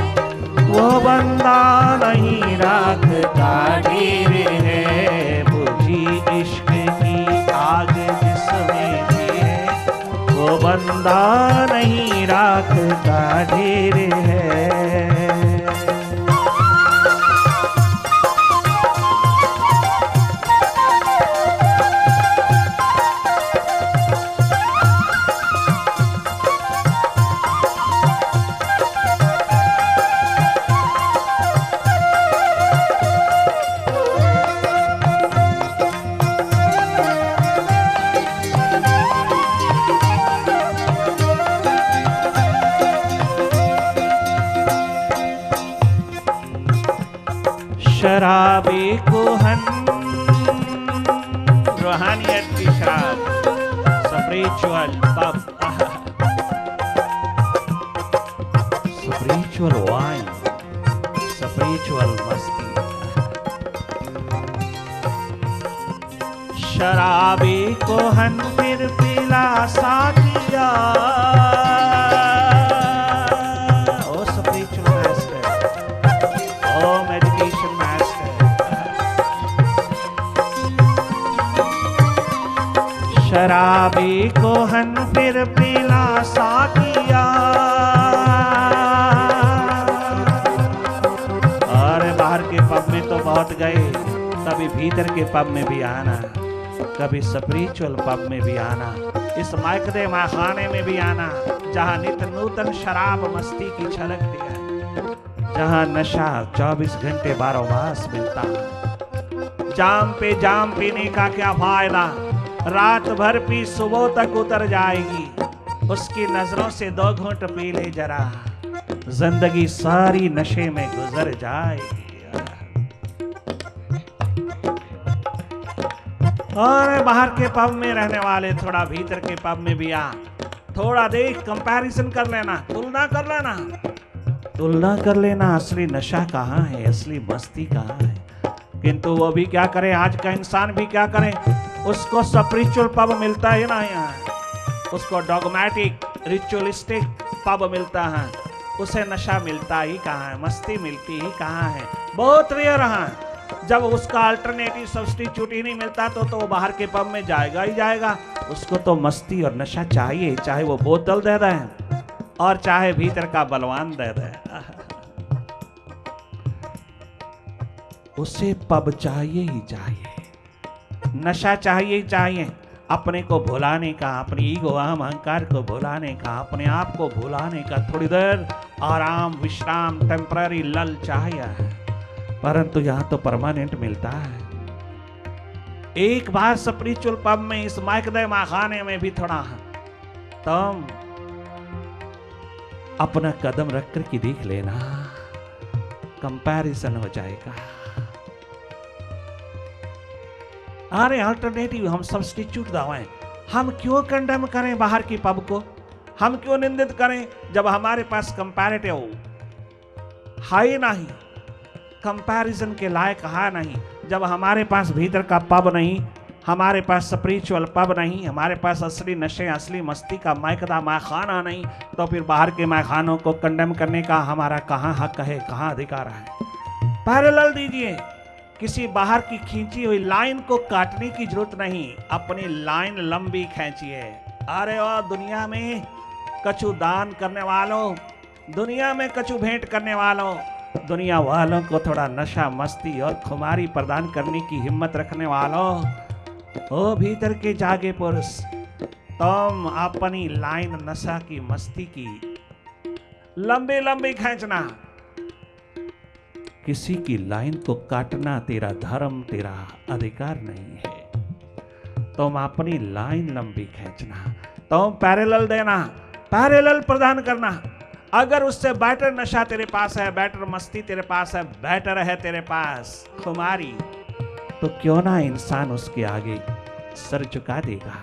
वो बंदा नहीं राख का ढेर है। मुझे इश्क की आग जिसमें भी है, वो बंदा नहीं राख का ढेर है। शराबी कोहन, रूहानियत की शराब, spiritual pub, spiritual wine, spiritual मस्ती। शराबी कोहन फिर पिला साकिया, ओ स्पिरिचुअल मास्टर, ओ मेडिटेशन मास्टर। शराबी कोहन फिर पिला साकिया, और बाहर के पब में तो बहुत गए, कभी भीतर के पब में भी आना, कभी स्पिरिचुअल पब में भी आना, इस मायकदे माखाने में भी आना, जहां नित्य नूतन शराब मस्ती की छलकती है, जहां नशा 24 घंटे 12 मास मिलता है। जाम पे जाम पीने का क्या फायदा, रात भर पी सुबह तक उतर जाएगी। उसकी नजरों से 2 घूंट पी ले जरा, जिंदगी सारी नशे में गुजर जाएगी। और बाहर के पब में रहने वाले थोड़ा भीतर के पब में भी आ, थोड़ा देख, कंपैरिजन कर लेना, तुलना कर लेना, तुलना कर लेना, असली नशा कहाँ है, असली मस्ती कहाँ है। किंतु वो भी क्या करे, आज का इंसान भी क्या करे, उसको स्पिरिचुअल पब मिलता है ना यहाँ, उसको डॉगमेटिक रिचुअलिस्टिक पब मिलता है, उसे नशा मिलता ही कहाँ है, मस्ती मिलती ही कहाँ है, बहुत रेयर है। जब उसका अल्टरनेटिव सब्स्टिट्यूट ही नहीं मिलता तो वो बाहर que पब में जाएगा ही जाएगा। उसको तो मस्ती और नशा चाहिए, चाहे वो बोतल दे दें और चाहे भीतर का बलवान दे दें, उसे पब चाहिए ही चाहिए, नशा चाहिए ही चाहिए। अपने को भुलाने का, अपनी ईगो अहम अहंकार को भुलाने का, अपने आप को भुलाने का, थोड़ी देर आराम विश्राम टेम्पररी लल चाहिए, परंतु यहाँ तो परमानेंट मिलता है। एक बार स्पिरिचुअल पब में, इस मायकदे माखाने में भी थोड़ा तुम अपना कदम रख कर के देख लेना, कंपैरिजन हो जाएगा। अरे अल्टरनेटिव हम सब्स्टिट्यूट दवाएं, हम क्यों कंडेम करें बाहर की पब को, हम क्यों निंदित करें जब हमारे पास कंपैरेटिव है नहीं, कंपैरिजन के लायक है नहीं, जब हमारे पास भीतर का पब नहीं, हमारे पास स्पिरिचुअल पब नहीं, हमारे पास असली नशे असली मस्ती का मायकदा मायखाना नहीं, तो फिर बाहर के मायखानों को कंडेम करने का हमारा कहाँ हक है, कहाँ अधिकार है। पैरेलल दीजिए, किसी बाहर की खींची हुई लाइन को काटने की जरूरत नहीं, अपनी लाइन लंबी खींचिए। अरे ओ दुनिया में कछु दान करने वालों, दुनिया में कछु भेंट करने वालों, दुनिया वालों को थोड़ा नशा मस्ती और खुमारी प्रदान करने की हिम्मत रखने वालों, ओ भीतर के जागे पुरुष, तुम अपनी लाइन नशा की मस्ती की लंबी लंबी खींचना। किसी की लाइन को काटना तेरा धर्म, तेरा अधिकार नहीं है। तुम अपनी लाइन लंबी खींचना, तुम पैरेलल देना, पैरेलल प्रदान करना। अगर उससे बेटर नशा तेरे पास है, बेटर मस्ती तेरे पास है, बेटर है तेरे पास खुमारी, तो क्यों ना इंसान उसके आगे सर झुका देगा,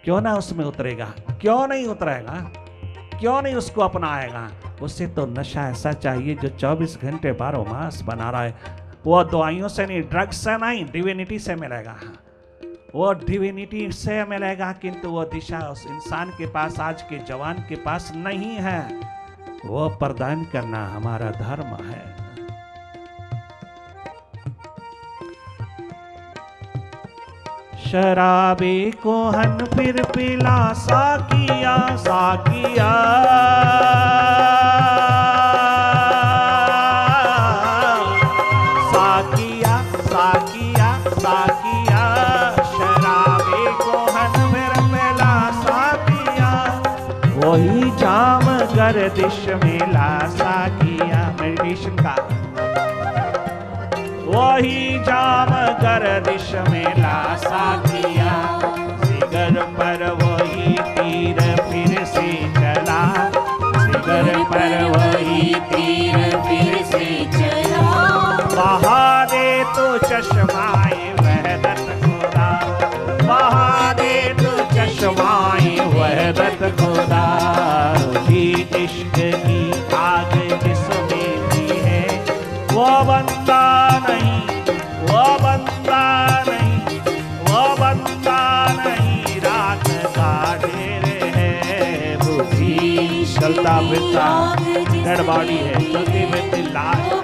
क्यों ना उसमें उतरेगा, क्यों नहीं उतरेगा, क्यों नहीं उसको अपनाएगा। उसे तो नशा ऐसा चाहिए जो 24 घंटे 12 मास बना रहा है। वो दवाइयों से नहीं, ड्रग्स से नहीं, डिविनिटी से मिलेगा। वो डिविनिटी से मिलेगा, किंतु वो दिशा उस इंसान के पास, आज के जवान के पास नहीं है। वो प्रदान करना हमारा धर्म है। शराबी को हन फिर पिला साकिया, साकिया साकिया साकिया साकिया, शराबी को हन फिर पिला साकिया, वही जाम गर्दिश मिला साकिया। मेडिटेशन का वही जाम गर्दिश में लासा किया, सिगर पर वही तीर फिर से चला, सिगर पर वही तीर फिर से चला। बहा दे तो चश्माए वहदत खुदा, बहा दे तो चश्माए वहदत खुदा। ही इश्क की आग जिसमें भी है, वो बंदा नहीं, वो बंदा नहीं, वो बंदा नहीं, रात का ढेर है। बुद्धि चलता फिरता डेड बॉडी है, चलती फिरती लाश।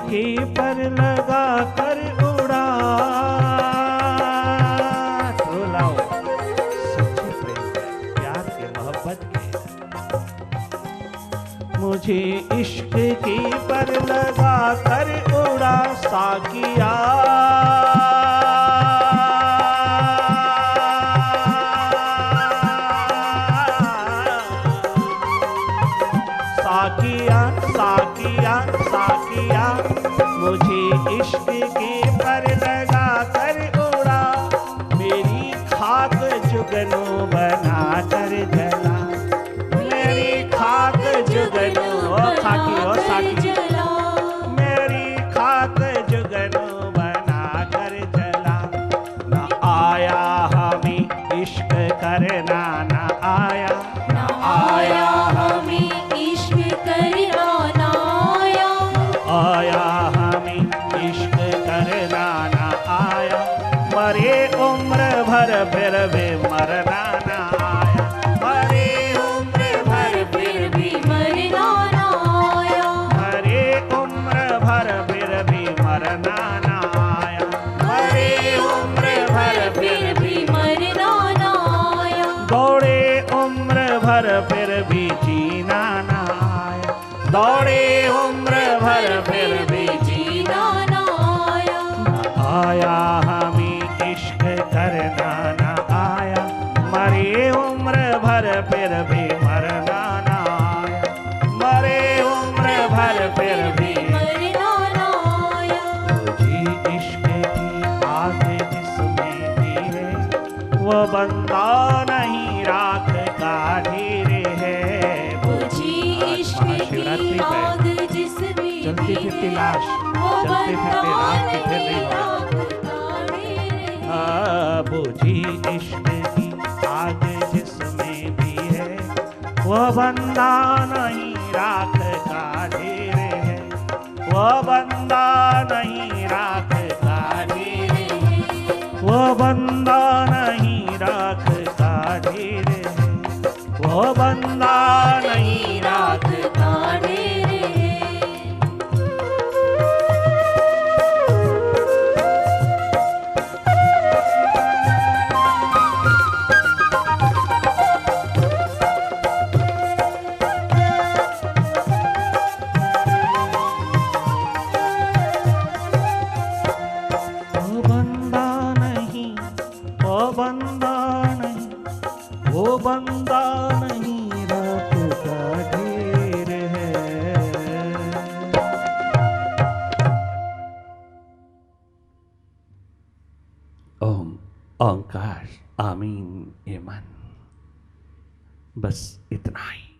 के पर लगा कर उड़ा, तो लाओ सच्ची प्रेम है, प्यार के मोहब्बत के। मुझे इश्क के पर लगा कर उड़ा साकिया, साकिया साकिया साकिया, मुझे इश्क के पर लगा कर उड़ा, मेरी खाक जुगनू बना कर जला, मेरी खाक जुगनू ओ खाकी ओ साकी, मेरी खाक जुगनू बना कर जला। न आया हमें इश्क करना, न आया, न आया हमें इश्क करना, न आया, आया हमें इश्क करना न आया। मरे उम्र भर फिर भी मरना न आया, मरे उम्र भर फिर भी मरना न आया, मरे उम्र भर फिर भी मरना न आया, मरे उम्र भर फिर भी मरना न आया। दौड़े उम्र भर फिर भी जीना न आया, दौड़े उम्र भर फिर भी जीना न आया, आया हमें इश्क करना न आया, मरे उम्र भर फिर भी मरना न आया, मरे उम्र भर फिर भी मरना न आया। तुझी वो बंदा नहीं राख का ढेर है। बुझी इश्क महाशिवरात्रि की पे आग जिसमें चलती फिरती लाश, वो चलते फिरते बंदा राख की फिर नहीं नहीं होगा। राख का ढेर है। बुझी इश्क की आग जिसमें भी है, वो बंदा नहीं राख का ढेर है। वो बंदा नहीं राख का ढेर है। वो बंदा नहीं राख का ढेर है। वो बंदा नहीं राख का ढेर है। वो बंदा नहीं, वो बंदा नहीं, वो बंदा नहीं राख का ढेर है। ओम ओंकार आमीन एमन। बस इतना ही।